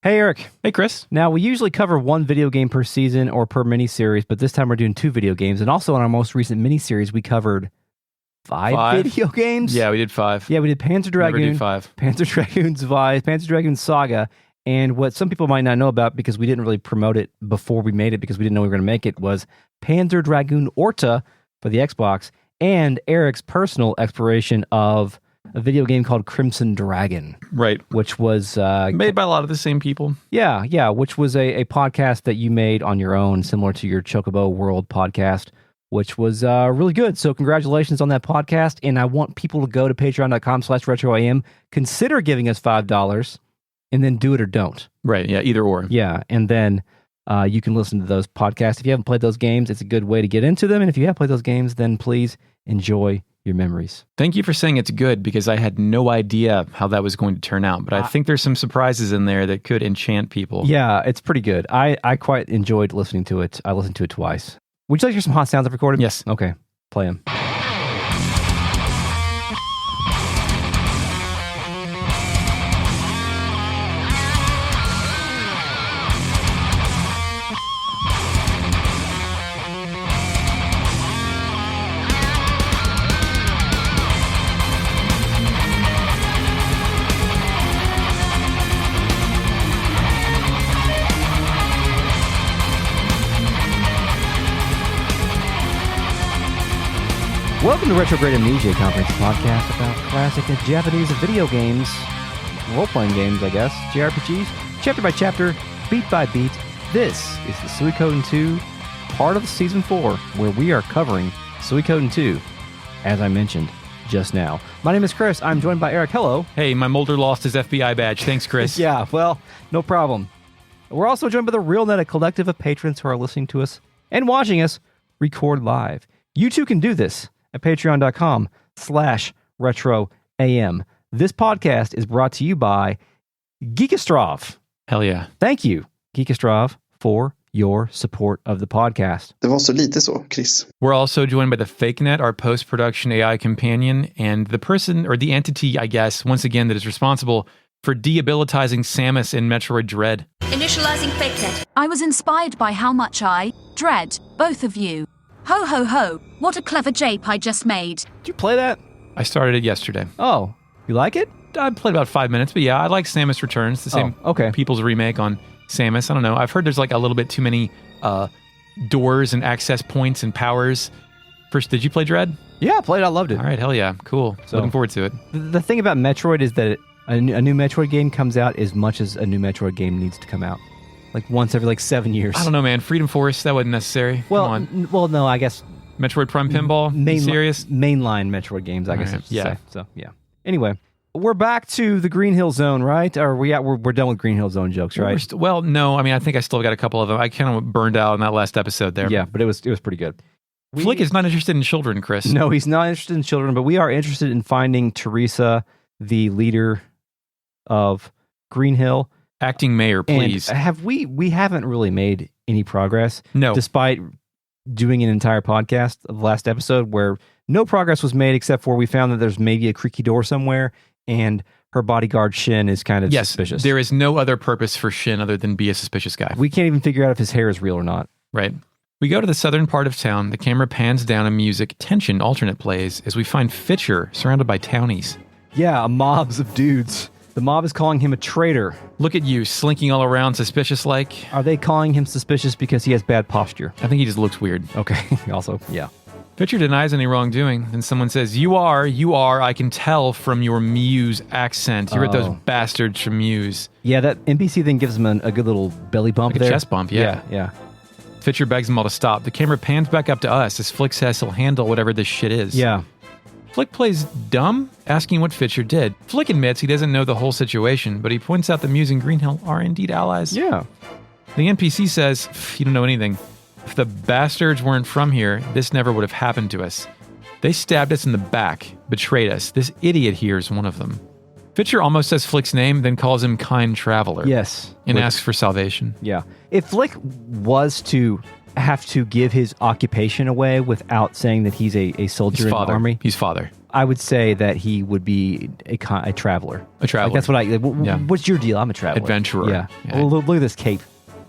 Hey, Eric. Hey, Chris. Now, we usually cover one video game per season or per miniseries, but this time we're doing 2 video games. And also, in our most recent miniseries, we covered 5 video games. Yeah, we did 5. Yeah, we did Panzer Dragoon, Never do 5. Panzer Dragoon's Vice, Panzer Dragoon Saga, and what some people might not know about, because we didn't really promote it before we made it, because we didn't know we were going to make it, was Panzer Dragoon Orta for the Xbox, and Eric's personal exploration of a video game called Crimson Dragon. Right. Which was... made by a lot of the same people. Yeah, which was a podcast that you made on your own, similar to your Chocobo World podcast, which was really good. So congratulations on that podcast, and I want people to go to patreon.com/retroam, consider giving us $5, and then do it or don't. Right, yeah, either or. Yeah, and then you can listen to those podcasts. If you haven't played those games, it's a good way to get into them, and if you have played those games, then please enjoy your memories. Thank you for saying it's good, because I had no idea how that was going to turn out, but I think there's some surprises in there that could enchant people. Yeah, it's pretty good. I quite enjoyed listening to it. I listened to it twice. Would you like to hear some hot sounds I've recorded? Yes. Okay, play them. Welcome to Retrograde Amnesia, a comprehensive podcast about classic Japanese video games, role-playing games, I guess, JRPGs, chapter by chapter, beat by beat. This is the Suikoden 2, part of Season 4, where we are covering Suikoden 2, as I mentioned just now. My name is Chris. I'm joined by Eric. Hello. Hey, my molder lost his FBI badge. Thanks, Chris. Yeah, well, no problem. We're also joined by the RealNet, a collective of patrons who are listening to us and watching us record live. You too can do this at patreon.com/retroam. This podcast is brought to you by Geekostrov. Hell yeah. Thank you, Geekostrov, for your support of the podcast. Det var så lite så, Chris. We're also joined by the FakeNet, our post-production AI companion, and the person, or the entity, I guess, once again, that is responsible for debilitizing Samus in Metroid Dread. Initializing FakeNet. I was inspired by how much I dread both of you. Ho ho ho, what a clever jape I just made. Did you play that? I started it yesterday. Oh, you like it? I played about 5 minutes, but yeah, I like Samus Returns, the same people's remake on Samus. I don't know. I've heard there's like a little bit too many doors and access points and powers. First, did you play Dread? Yeah, I played it. I loved it. All right, hell yeah. Cool. So, looking forward to it. The thing about Metroid is that a new Metroid game comes out as much as a new Metroid game needs to come out. Like once every 7 years. I don't know, man. Freedom Force, that wasn't necessary. Well, no, I guess... Metroid Prime Pinball? Serious? Mainline Metroid games, I guess. Right. Yeah. Say. So, yeah. Anyway, we're back to the Greenhill Zone, right? Or we're done with Greenhill Zone jokes, right? Well, no. I mean, I think I still got a couple of them. I kind of burned out in that last episode there. Yeah, but it was pretty good. Flik is not interested in children, Chris. No, he's not interested in children, but we are interested in finding Teresa, the leader of Greenhill. Acting mayor, please. And we haven't really made any progress. No. Despite doing an entire podcast of the last episode where no progress was made except for we found that there's maybe a creaky door somewhere and her bodyguard Shin is kind of suspicious. There is no other purpose for Shin other than be a suspicious guy. We can't even figure out if his hair is real or not. Right. We go to the southern part of town. The camera pans down and music, tension alternate plays as we find Fitcher surrounded by townies. Yeah, mobs of dudes. The mob is calling him a traitor. Look at you, slinking all around, suspicious-like. Are they calling him suspicious because he has bad posture? I think he just looks weird. Okay, also, yeah. Fitcher denies any wrongdoing, and someone says, You are, I can tell from your Muse accent. You're at those bastards from Muse. Yeah, that NPC thing gives him a good little belly bump like a chest bump, yeah. Yeah. Fitcher begs them all to stop. The camera pans back up to us as Flik says he'll handle whatever this shit is. Yeah. Flik plays dumb, asking what Fitcher did. Flik admits he doesn't know the whole situation, but he points out that Muse and Greenhill are indeed allies. Yeah. The NPC says, You don't know anything. If the bastards weren't from here, this never would have happened to us. They stabbed us in the back, betrayed us. This idiot here is one of them. Fitcher almost says Flik's name, then calls him Kind Traveler. Yes. And asks for salvation. Yeah. If Flik was to have to give his occupation away without saying that he's a soldier in the army. He's father. I would say that he would be a traveler. A traveler. Like, that's what what's your deal? I'm a traveler. Adventurer. Yeah. Yeah. Well, look at this cape.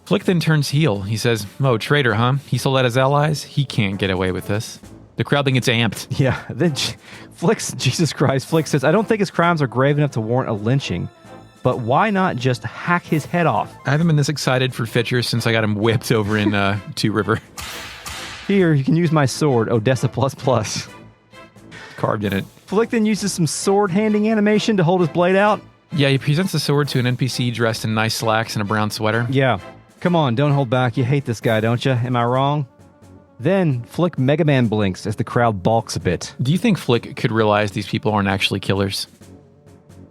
Flik then turns heel. He says, "Oh, traitor, huh? He sold out his allies? He can't get away with this." The crowd then gets amped. Yeah. Then Jesus Christ. Flik says, I don't think his crimes are grave enough to warrant a lynching, but why not just hack his head off? I haven't been this excited for Fitcher since I got him whipped over in Two River. Here, you can use my sword, Odessa++. Carved in it. Flik then uses some sword-handing animation to hold his blade out. Yeah, he presents the sword to an NPC dressed in nice slacks and a brown sweater. Yeah. Come on, don't hold back. You hate this guy, don't you? Am I wrong? Then Flik Mega Man blinks as the crowd balks a bit. Do you think Flik could realize these people aren't actually killers?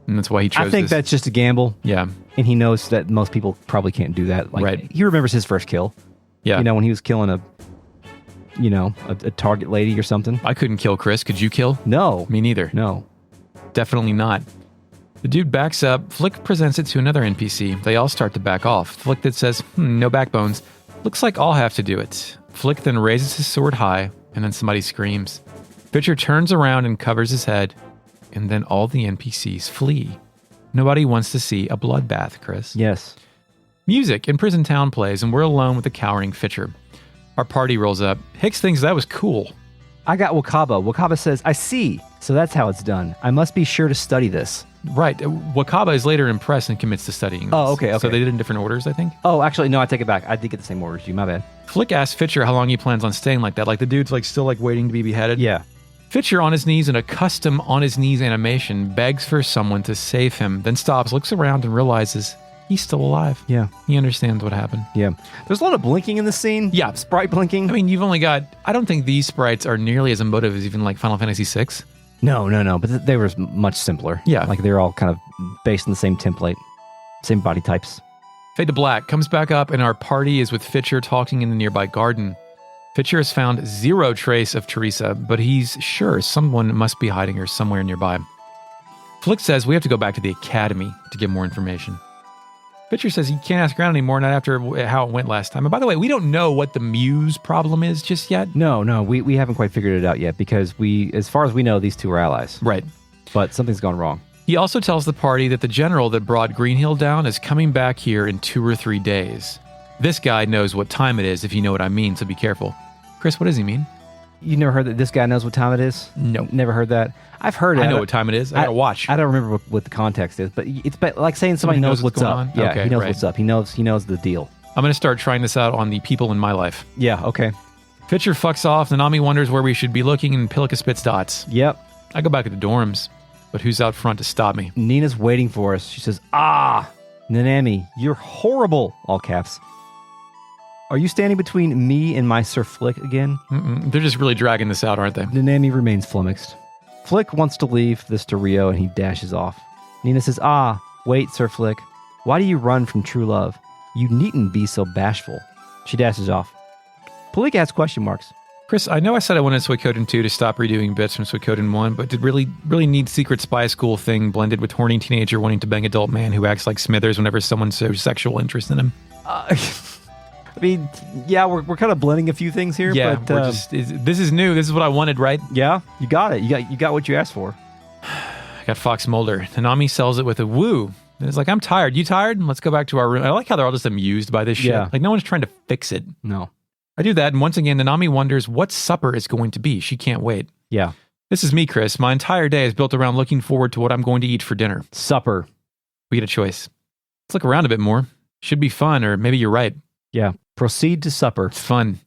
And that's why he chose I think that's just a gamble. Yeah. And he knows that most people probably can't do that. Like, right. He remembers his first kill. Yeah. You know, when he was killing a target lady or something. I couldn't kill Chris. Could you kill? No. Me neither. No. Definitely not. The dude backs up. Flik presents it to another NPC. They all start to back off. Flik then says, no backbones. Looks like I'll have to do it. Flik then raises his sword high, and then somebody screams. Fitcher turns around and covers his head, and then all the NPCs flee. Nobody wants to see a bloodbath, Chris. Yes. Music in Prison Town plays, and we're alone with the cowering Fitcher. Our party rolls up. Hicks thinks that was cool. I got Wakaba. Wakaba says, I see. So that's how it's done. I must be sure to study this. Right. Wakaba is later impressed and commits to studying this. Oh, okay. So they did it in different orders, I think? Oh, actually, no, I take it back. I did get the same orders as you. My bad. Flik asks Fitcher how long he plans on staying like that. Like the dude's like still like waiting to be beheaded. Yeah. Fitcher on his knees in a custom on his knees animation begs for someone to save him, then stops, looks around, and realizes he's still alive. Yeah. He understands what happened. Yeah. There's a lot of blinking in this scene. Yeah. Sprite blinking. I mean, you've only got... I don't think these sprites are nearly as emotive as even like Final Fantasy VI. No. But they were much simpler. Yeah. Like they're all kind of based on the same template, same body types. Fade to black comes back up, and our party is with Fitcher talking in the nearby garden. Fitcher has found zero trace of Teresa, but he's sure someone must be hiding her somewhere nearby. Flik says we have to go back to the academy to get more information. Fitcher says he can't ask around anymore, not after how it went last time. And by the way, we don't know what the Muse problem is just yet. No, we haven't quite figured it out yet because as far as we know, these two are allies. Right. But something's gone wrong. He also tells the party that the general that brought Greenhill down is coming back here in 2 or 3 days. This guy knows what time it is, if you know what I mean, so be careful. Chris, what does he mean? You never heard that this guy knows what time it is? No. Never heard that? I've heard it. I know what time it is. I gotta watch. I don't remember what the context is, but it's like saying somebody knows what's up. On? Yeah, okay, he knows right. what's up. He knows the deal. I'm going to start trying this out on the people in my life. Yeah, okay. Fitcher fucks off. Nanami wonders where we should be looking, and Pilika spits dots. Yep. I go back to the dorms, but who's out front to stop me? Nina's waiting for us. She says, Nanami, you're horrible, all caps. Are you standing between me and my Sir Flik again? They're just really dragging this out, aren't they? Nanami remains flummoxed. Flik wants to leave this to Rio, and he dashes off. Nina says, wait, Sir Flik. Why do you run from true love? You needn't be so bashful. She dashes off. Flik asks question marks. Chris, I know I said I wanted Suikoden 2 to stop redoing bits from Suikoden 1, but did really need secret spy school thing blended with horny teenager wanting to bang adult man who acts like Smithers whenever someone shows sexual interest in him? I mean, yeah, we're kind of blending a few things here. Yeah, but this is new. This is what I wanted, right? Yeah, you got it. You got what you asked for. I got Fox Mulder. Nanami sells it with a woo. And it's like, I'm tired. You tired? Let's go back to our room. I like how they're all just amused by this shit. Yeah. Like no one's trying to fix it. No. I do that, and once again, Nanami wonders what supper is going to be. She can't wait. Yeah. This is me, Chris. My entire day is built around looking forward to what I'm going to eat for dinner. Supper. We get a choice. Let's look around a bit more. Should be fun, or maybe you're right. Yeah. Proceed to supper. It's fun.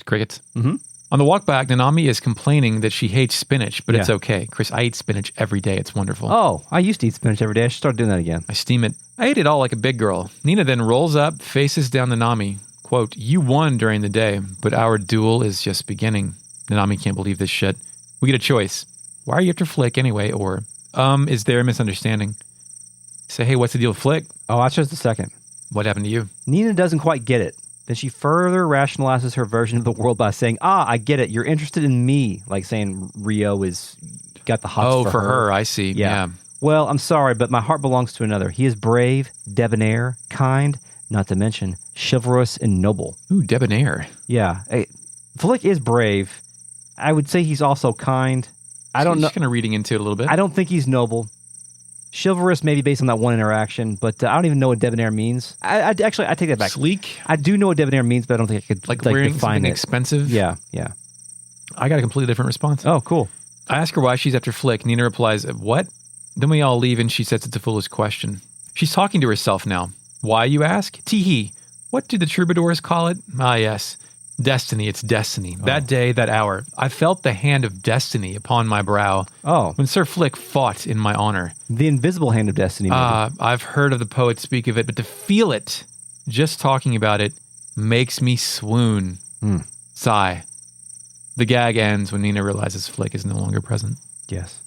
Crickets. Mm-hmm. On the walk back, Nanami is complaining that she hates spinach, but Yeah. it's okay. Chris, I eat spinach every day. It's wonderful. Oh, I used to eat spinach every day. I should start doing that again. I steam it. I ate it all like a big girl. Nina then rolls up, faces down Nanami. Quote, you won during the day, but our duel is just beginning. Nanami can't believe this shit. We get a choice. Why are you after Flik anyway? Or, is there a misunderstanding? Say, hey, what's the deal with Flik? Oh, I chose the second. What happened to you? Nina doesn't quite get it. Then she further rationalizes her version of the world by saying, I get it. You're interested in me. Like saying Rio is got the hots for her. I see. Yeah. Well, I'm sorry, but my heart belongs to another. He is brave, debonair, kind, not to mention chivalrous and noble. Ooh, debonair. Yeah. Flik is brave. I would say he's also kind, I don't know. Just kind of reading into it a little bit. I don't think he's noble. Chivalrous, maybe based on that one interaction, but I don't even know what debonair means. I take that back. Sleek? I do know what debonair means, but I don't think I could Like wearing define something it. expensive? Yeah. I got a completely different response. Oh, cool. I ask her why she's after Flik. Nina replies, what? Then we all leave and she says it's a foolish question. She's talking to herself now. Why, you ask? Tee-hee. What do the troubadours call it? Ah, yes. Destiny, it's destiny. That day, that hour, I felt the hand of destiny upon my brow. Oh. When Sir Flik fought in my honor. The invisible hand of destiny. Maybe. I've heard of the poet speak of it, but to feel it, just talking about it, makes me swoon. Sigh. The gag ends when Nina realizes Flik is no longer present. Yes.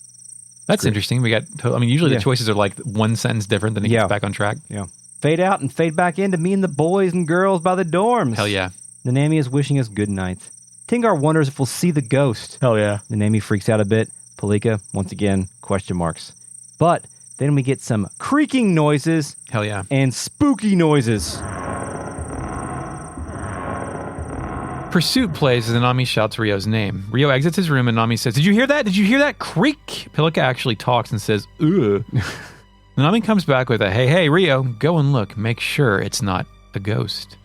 That's interesting. Usually Yeah. the choices are like one sentence different, then it gets back on track. Yeah. Fade out and fade back into me and the boys and girls by the dorms. Hell yeah. Nanami is wishing us good night. Tingar wonders if we'll see the ghost. Hell yeah. Nanami freaks out a bit. Palika, once again, question marks. But then we get some creaking noises. Hell yeah. And spooky noises. Pursuit plays as Nanami shouts Ryo's name. Ryo exits his room and Nanami says, Did you hear that? Did you hear that? Creak! Palika actually talks and says, ugh. Nanami comes back with a, hey, Ryo, go and look. Make sure it's not a ghost.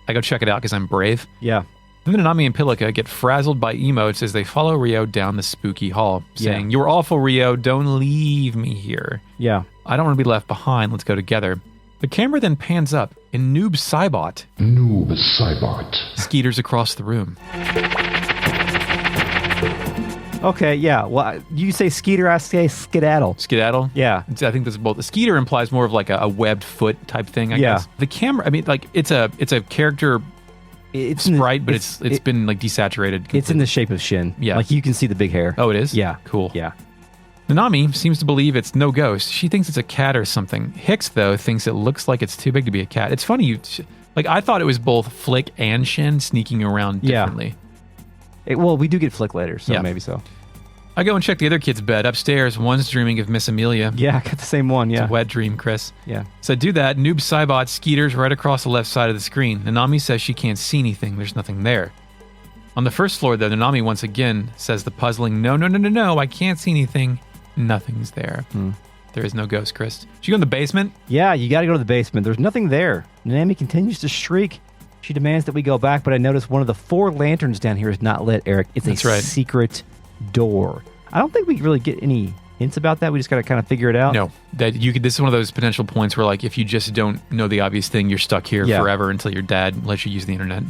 I go check it out because I'm brave. Yeah. Then Nanami and Palika get frazzled by emotes as they follow Ryo down the spooky hall, saying, You're awful, Ryo. Don't leave me here. Yeah. I don't want to be left behind. Let's go together. The camera then pans up, and Noob Saibot skeeters across the room. Okay, yeah. Well, you say skeeter, I say skedaddle. Skedaddle? Yeah. I think this is both. The skeeter implies more of like a webbed foot type thing, I guess. The camera, it's a character sprite, but it's been like desaturated completely. It's in the shape of Shin. Yeah. Like you can see the big hair. Oh, it is? Yeah. Cool. Yeah. Nanami seems to believe it's no ghost. She thinks it's a cat or something. Hicks, though, thinks it looks like it's too big to be a cat. It's funny, I thought it was both Flik and Shin sneaking around differently. Well, we do get Flik later, so maybe so. I go and check the other kid's bed upstairs. One's dreaming of Miss Amelia. Yeah, I got the same one, yeah. It's a wet dream, Chris. Yeah. So I do that. Noob Saibot skeeters right across the left side of the screen. Nanami says she can't see anything. There's nothing there. On the first floor, though, Nanami once again says the puzzling, no, I can't see anything. Nothing's there. There is no ghost, Chris. Should you go in the basement? Yeah, you got to go to the basement. There's nothing there. Nanami continues to shriek. She demands that we go back, but I notice one of the 4 lanterns down here is not lit, Eric. It's a secret door. I don't think we really get any hints about that. We just got to kind of figure it out. No. This is one of those potential points where, like, if you just don't know the obvious thing, you're stuck here forever until your dad lets you use the internet.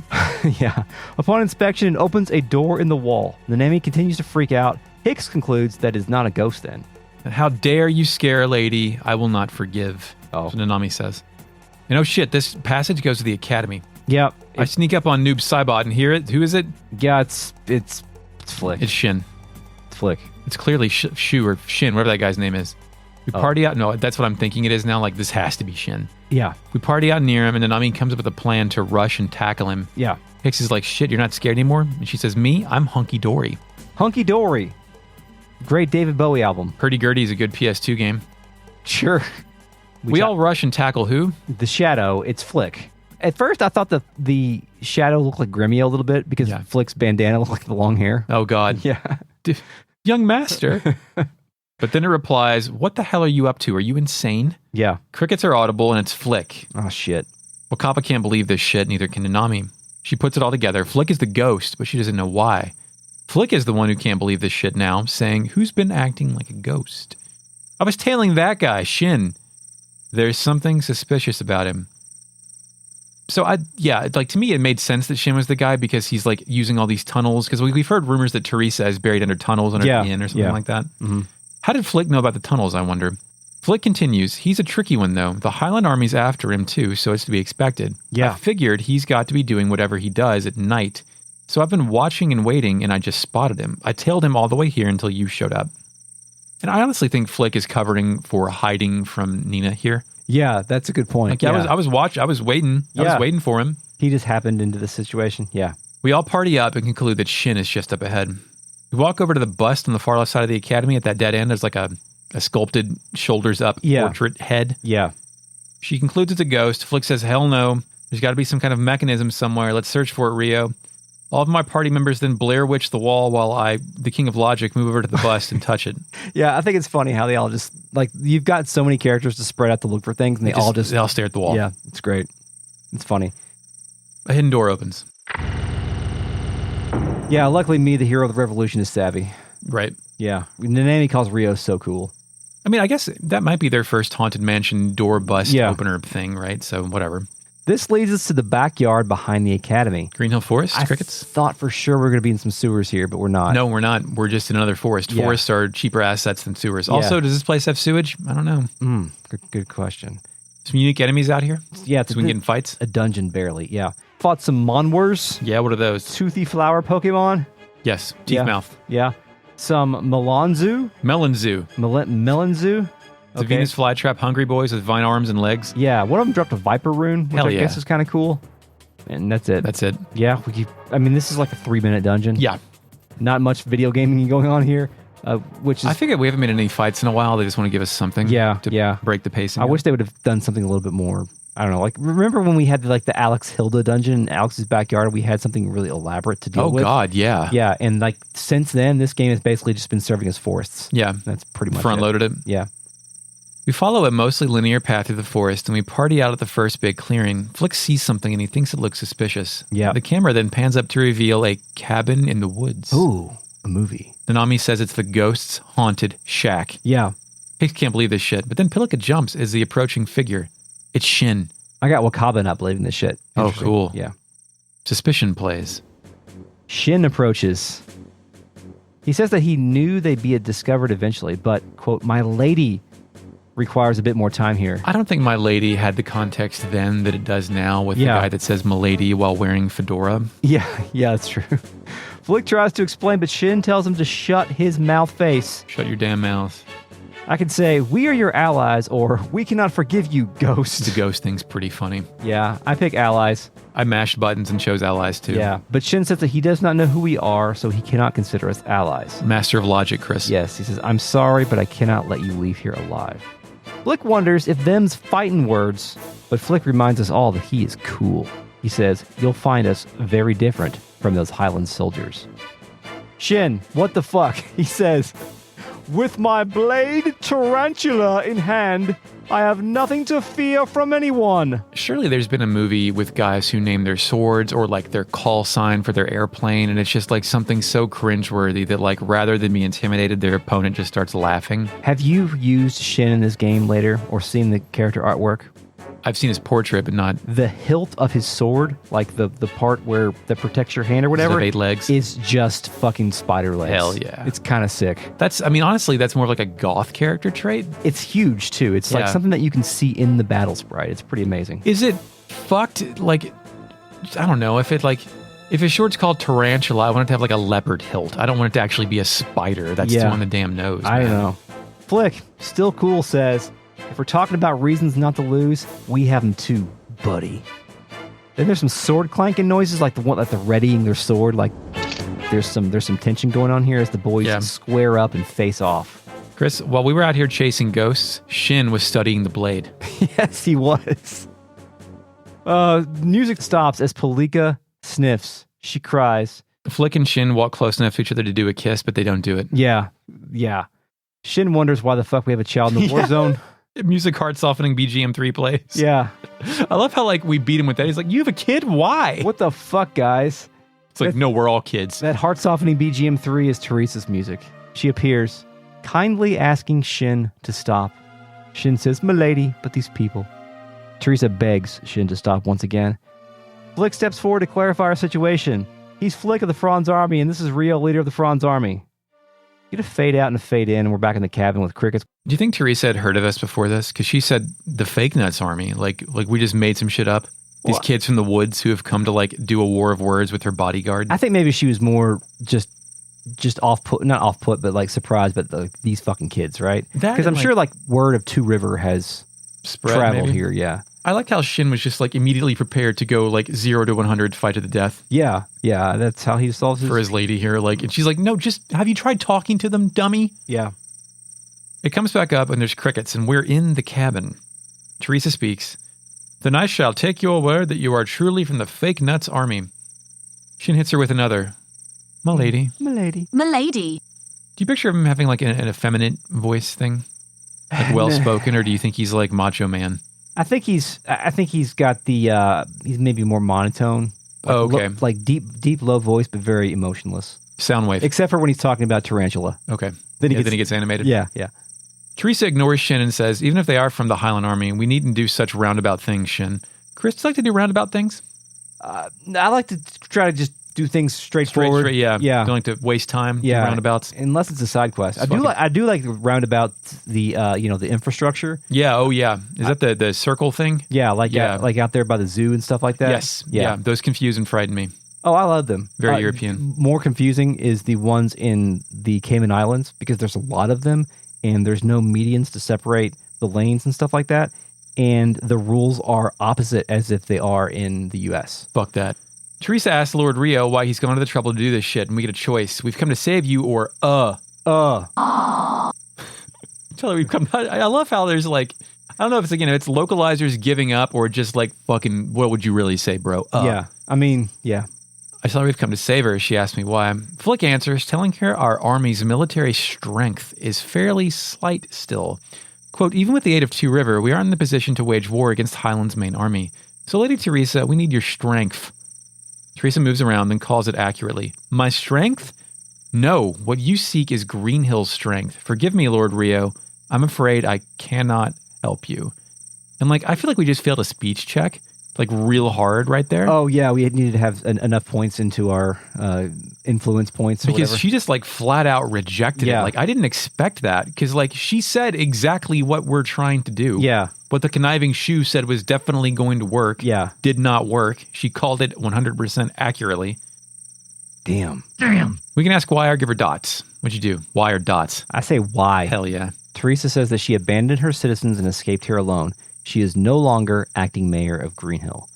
Yeah. Upon inspection, it opens a door in the wall. Nanami continues to freak out. Hicks concludes that it's not a ghost then. And how dare you scare a lady? I will not forgive. That's what Nanami says. And oh shit, this passage goes to the academy. Yeah. I sneak up on Noob Saibot and hear it. Who is it? Yeah, it's Flik. It's Shin. It's Flik. It's clearly Shu or Shin, whatever that guy's name is. We party out. No, that's what I'm thinking it is now. Like, this has to be Shin. Yeah. We party out near him, and then Nanami comes up with a plan to rush and tackle him. Yeah. Hicks is like, shit, you're not scared anymore? And she says, me? I'm hunky-dory. Hunky-dory. Great David Bowie album. Hurdy-gurdy is a good PS2 game. Sure. We all rush and tackle who? The Shadow. It's Flik. At first, I thought the Shadow looked like Gremio a little bit because Flik's bandana looked like the long hair. Oh, God. Yeah. Young master. But then it replies, what the hell are you up to? Are you insane? Yeah. Crickets are audible, and it's Flik. Oh, shit. Well, Kappa can't believe this shit, neither can Nanami. She puts it all together. Flik is the ghost, but she doesn't know why. Flik is the one who can't believe this shit now, saying, who's been acting like a ghost? I was tailing that guy, Shin. There's something suspicious about him. So, to me, it made sense that Shin was the guy because he's, like, using all these tunnels. Because we've heard rumors that Teresa is buried under tunnels under the inn or something like that. Mm-hmm. How did Flik know about the tunnels, I wonder? Flik continues, he's a tricky one, though. The Highland Army's after him, too, so it's to be expected. Yeah. I figured he's got to be doing whatever he does at night. So I've been watching and waiting, and I just spotted him. I tailed him all the way here until you showed up. And I honestly think Flik is covering for hiding from Nina here. Yeah, that's a good point. Like, I was waiting. I was waiting for him. He just happened into the situation. Yeah. We all party up and conclude that Shin is just up ahead. We walk over to the bust on the far left side of the academy. At that dead end, there's like a sculpted shoulders up portrait head. Yeah. She concludes it's a ghost. Flik says, hell no. There's got to be some kind of mechanism somewhere. Let's search for it, Ryo. All of my party members then Blair Witch the wall while I, the king of logic, move over to the bust and touch it. Yeah, I think it's funny how they all just, like, you've got so many characters to spread out to look for things, and they all stare at the wall. Yeah, it's great. It's funny. A hidden door opens. Yeah, luckily me, the hero of the revolution, is savvy. Right. Yeah. Nanami calls Rio so cool. I mean, I guess that might be their first Haunted Mansion door bust opener thing, right? So whatever. This leads us to the backyard behind the academy. Greenhill Forest, I crickets? thought for sure we were going to be in some sewers here, but we're not. No, we're not. We're just in another forest. Yeah. Forests are cheaper assets than sewers. Also, does this place have sewage? I don't know. Good question. Some unique enemies out here? Yeah. So we can get in fights? A dungeon, barely, yeah. Fought some Monwers. Yeah, what are those? Toothy flower Pokemon. Yes, teeth mouth. Yeah. Some Melanzu. Melanzu. Melanzu. It's a Venus flytrap hungry boys with vine arms and legs. Yeah, one of them dropped a Viper rune, which I guess is kind of cool. And that's it. That's it. Yeah, this is like a 3-minute dungeon. Yeah. Not much video gaming going on here, which is... I figured we haven't made any fights in a while. They just want to give us something to break the pacing. I wish they would have done something a little bit more... I don't know, like, remember when we had the Alex Hilda dungeon in Alex's backyard? We had something really elaborate to deal with. Oh, God, yeah. Yeah, and like, since then, this game has basically just been serving as forests. Yeah. That's pretty much Front-loaded it. Yeah. We follow a mostly linear path through the forest, and we party out at the first big clearing. Flik sees something, and he thinks it looks suspicious. Yeah. The camera then pans up to reveal a cabin in the woods. Ooh, a movie. Nanami says it's the ghost's haunted shack. Yeah. He can't believe this shit, but then Pilika jumps as the approaching figure. It's Shin. I got Wakaba not believing this shit. Oh, cool. Yeah. Suspicion plays. Shin approaches. He says that he knew they'd be discovered eventually, but, quote, my lady requires a bit more time here. I don't think my lady had the context then that it does now with the guy that says milady while wearing fedora. Yeah, that's true. Flik tries to explain, but Shin tells him to shut his mouth face. Shut your damn mouth. I could say, we are your allies, or we cannot forgive you, ghost. The ghost thing's pretty funny. Yeah, I pick allies. I mashed buttons and chose allies too. Yeah, but Shin says that he does not know who we are, so he cannot consider us allies. Master of logic, Chris. Yes, he says, I'm sorry, but I cannot let you leave here alive. Flik wonders if them's fighting words, but Flik reminds us all that he is cool. He says, you'll find us very different from those Highland soldiers. Shin, what the fuck? He says, with my blade tarantula in hand, I have nothing to fear from anyone. Surely there's been a movie with guys who name their swords or like their call sign for their airplane, and it's just like something so cringeworthy that like rather than be intimidated, their opponent just starts laughing. Have you used Shin in this game later or seen the character artwork? I've seen his portrait, but not... The hilt of his sword, like the part where that protects your hand or whatever, 8 legs, is just fucking spider legs. Hell yeah. It's kind of sick. Honestly, that's more of like a goth character trait. It's huge, too. It's like something that you can see in the battle sprite. It's pretty amazing. Is it fucked? Like, I don't know. If his sword's called Tarantula, I want it to have like a leopard hilt. I don't want it to actually be a spider that's still on the damn nose. I don't know. Flik, still cool, says... If we're talking about reasons not to lose, we have them too, buddy. Then there's some sword clanking noises, like they're readying their sword. Like there's some tension going on here as the boys square up and face off. Chris, while we were out here chasing ghosts, Shin was studying the blade. Yes, he was. Music stops as Pilika sniffs. She cries. Flik and Shin walk close enough to each other to do a kiss, but they don't do it. Yeah. Shin wonders why the fuck we have a child in the war zone. Music heart softening BGM 3 plays. Yeah. I love how like we beat him with that. He's like, you have a kid? Why? What the fuck, guys? It's like, no, we're all kids. That heart softening BGM 3 is Teresa's music. She appears, kindly asking Shin to stop. Shin says, "Milady, but these people." Teresa begs Shin to stop once again. Flik steps forward to clarify our situation. He's Flik of the Franz Army, and this is Rio, leader of the Franz Army. Get a fade out and a fade in, and we're back in the cabin with crickets. Do you think Teresa had heard of us before this? Because she said the Fake Nuts Army. Like we just made some shit up. These kids from the woods who have come to like do a war of words with her bodyguard. I think maybe she was more just not off put, but like surprised. But these fucking kids, right? Because I'm sure like word of Two River has traveled here. Yeah. I like how Shin was just like immediately prepared to go like 0 to 100 fight to the death. Yeah, that's how he solves his... For his lady here, like, and she's like, no, just, have you tried talking to them, dummy? Yeah. It comes back up and there's crickets and we're in the cabin. Teresa speaks. Then I shall take your word that you are truly from the Fake Nuts Army. Shin hits her with another. Milady. Milady. Milady. Do you picture him having like an effeminate voice thing? Like well-spoken, or do you think he's like Macho Man? I think he's got the, he's maybe more monotone. Like okay. Like deep, low voice, but very emotionless. Soundwave. Except for when he's talking about Tarantula. Okay. Then he gets animated. Yeah. Teresa ignores Shin and says, even if they are from the Highland Army, we needn't do such roundabout things, Shin. Chris, do you like to do roundabout things? I like to try to just do things straightforward. Straight, yeah. Yeah. Don't like to waste time. Yeah. Do roundabouts. Unless it's a side quest. I do like roundabout the the infrastructure. Yeah. Oh yeah. Is that the circle thing? Yeah. Like out there by the zoo and stuff like that. Yes. Yeah. Those confuse and frighten me. Oh, I love them. Very European. More confusing is the ones in the Cayman Islands because there's a lot of them and there's no medians to separate the lanes and stuff like that. And the rules are opposite as if they are in the U.S. Fuck that. Teresa asks Lord Rio why he's gone to the trouble to do this shit, and we get a choice. We've come to save you or Tell her we've come. I love how there's like, I don't know if it's like, it's localizers giving up or just like fucking, what would you really say, bro? Yeah. I mean, yeah. I tell her we've come to save her. She asks me why. Flik answers, telling her our army's military strength is fairly slight still. Quote, even with the aid of Two River, we aren't in the position to wage war against Highland's main army. So, Lady Teresa, we need your strength. Teresa moves around, then calls it accurately. My strength? No, what you seek is Greenhill's strength. Forgive me, Lord Rio. I'm afraid I cannot help you. And I feel like we just failed a speech check. Real hard right there. Oh, yeah, we needed to have enough points into our influence points or because whatever. She just flat out rejected it. I didn't expect that because she said exactly what we're trying to do. Yeah. What the conniving shoe said was definitely going to work. Yeah. Did not work. She called it 100% accurately. Damn. We can ask why or give her dots. What'd you do? Why or dots? I say why. Hell yeah. Teresa says that she abandoned her citizens and escaped here alone. She is no longer acting mayor of Greenhill.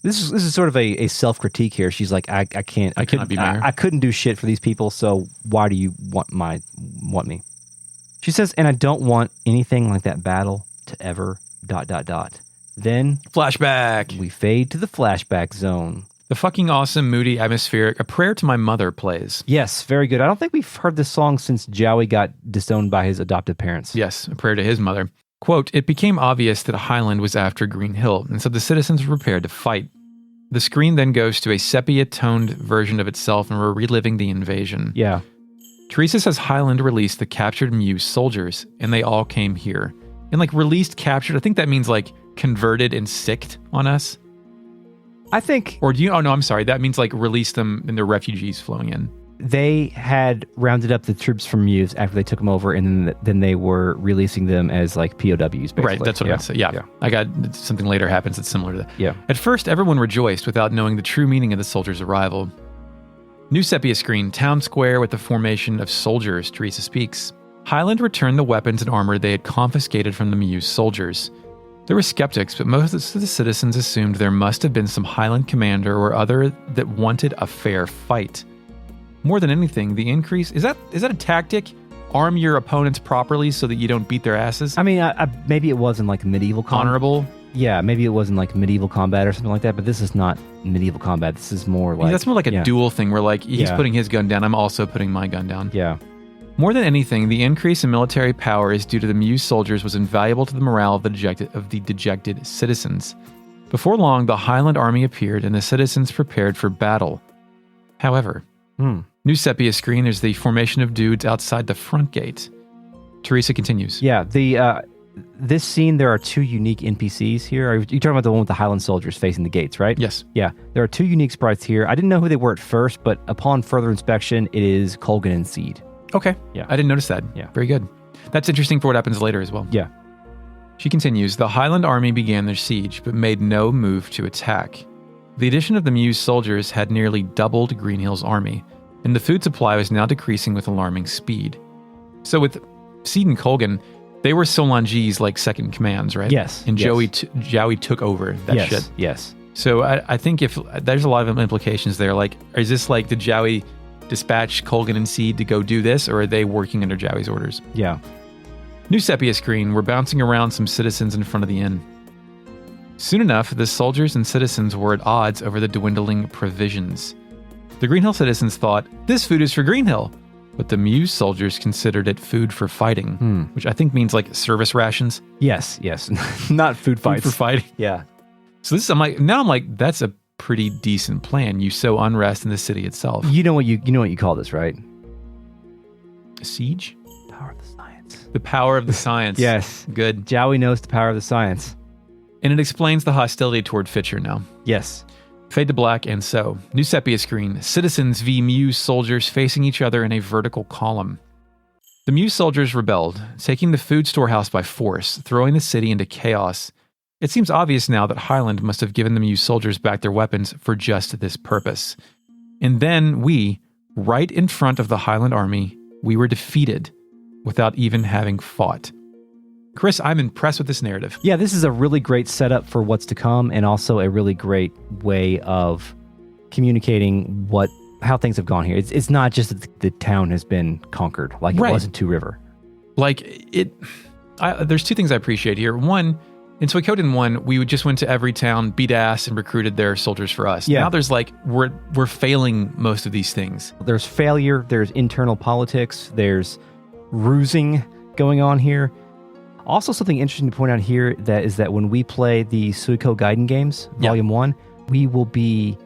This is sort of a self-critique here. She's like, I couldn't be mayor. I couldn't do shit for these people, so why do you want me? She says, and I don't want anything like that battle to ever ... Then Flashback. We fade to the flashback zone. The fucking awesome, moody, atmospheric A Prayer to My Mother plays. Yes, very good. I don't think we've heard this song since Jowy got disowned by his adoptive parents. Yes, a prayer to his mother. Quote, it became obvious that Highland was after Greenhill, and so the citizens were prepared to fight. The screen then goes to a sepia-toned version of itself, and we're reliving the invasion. Yeah. Teresa says Highland released the captured Muse soldiers, and they all came here. And released, captured, I think that means converted and sicked on us. I think... Or do you... Oh, no, I'm sorry. That means release them and the refugees flowing in. They had rounded up the troops from Muse after they took them over, and then they were releasing them as POWs, basically. Right, that's what I said. Yeah. I got something later happens that's similar to that. Yeah. At first, everyone rejoiced without knowing the true meaning of the soldiers' arrival. New sepia screen, town square with the formation of soldiers, Teresa speaks. Highland returned the weapons and armor they had confiscated from the Muse soldiers. There were skeptics, but most of the citizens assumed there must have been some Highland commander or other that wanted a fair fight. More than anything, the increase... Is that a tactic? Arm your opponents properly so that you don't beat their asses? I mean, maybe it was in medieval combat. Honorable? Yeah, maybe it was in medieval combat or something like that, but this is not medieval combat. This is more that's more a duel thing where he's putting his gun down, I'm also putting my gun down. Yeah. More than anything, the increase in military power is due to the Muse soldiers was invaluable to the morale of the dejected citizens. Before long, the Highland army appeared and the citizens prepared for battle. However, new sepia screen, there's the formation of dudes outside the front gate. Teresa continues. Yeah, this scene, there are two unique NPCs here. Are you talking about the one with the Highland soldiers facing the gates, right? Yes. Yeah, there are two unique sprites here. I didn't know who they were at first, but upon further inspection, it is Colgan and Seed. Okay. Yeah. I didn't notice that. Yeah. Very good. That's interesting for what happens later as well. Yeah. She continues, the Highland army began their siege, but made no move to attack. The addition of the Muse soldiers had nearly doubled Greenhill's army, and the food supply was now decreasing with alarming speed. So with Seed and Colgan, they were Solange's second commands, right? Yes. And yes. Jowy took over that shit. Yes. So I think if there's a lot of implications there, is this did Jowy dispatch Colgan and Seed to go do this, or are they working under Jowy's orders? Yeah. New sepia screen, we're bouncing around some citizens in front of the inn. Soon enough, the soldiers and citizens were at odds over the dwindling provisions. The Greenhill citizens thought, this food is for Greenhill. But the Muse soldiers considered it food for fighting, which I think means like service rations. Yes. Not food fights. Food for fighting. Yeah. So I'm like, that's a pretty decent plan. You sow unrest in the city itself. You know what you call this, right? A siege? Power of the science. The power of the science. Yes. Good. Jowy knows the power of the science. And it explains the hostility toward Fitcher now. Yes. Fade to black, and so, new sepia screen, citizens v Muse soldiers facing each other in a vertical column. The Muse soldiers rebelled, taking the food storehouse by force, throwing the city into chaos. It seems obvious now that Highland must have given the Muse soldiers back their weapons for just this purpose. And then we, right in front of the Highland army, we were defeated without even having fought. Chris, I'm impressed with this narrative. Yeah, this is a really great setup for what's to come, and also a really great way of communicating how things have gone here. It's not just that the town has been conquered like it was in Two River. There's two things I appreciate here. One, in Suikoden 1, we just went to every town, beat ass, and recruited their soldiers for us. Yeah. Now there's we're failing most of these things. There's failure, there's internal politics, there's rusing going on here. Also, something interesting to point out here is that when we play the Suikoden games, Volume 1, we will be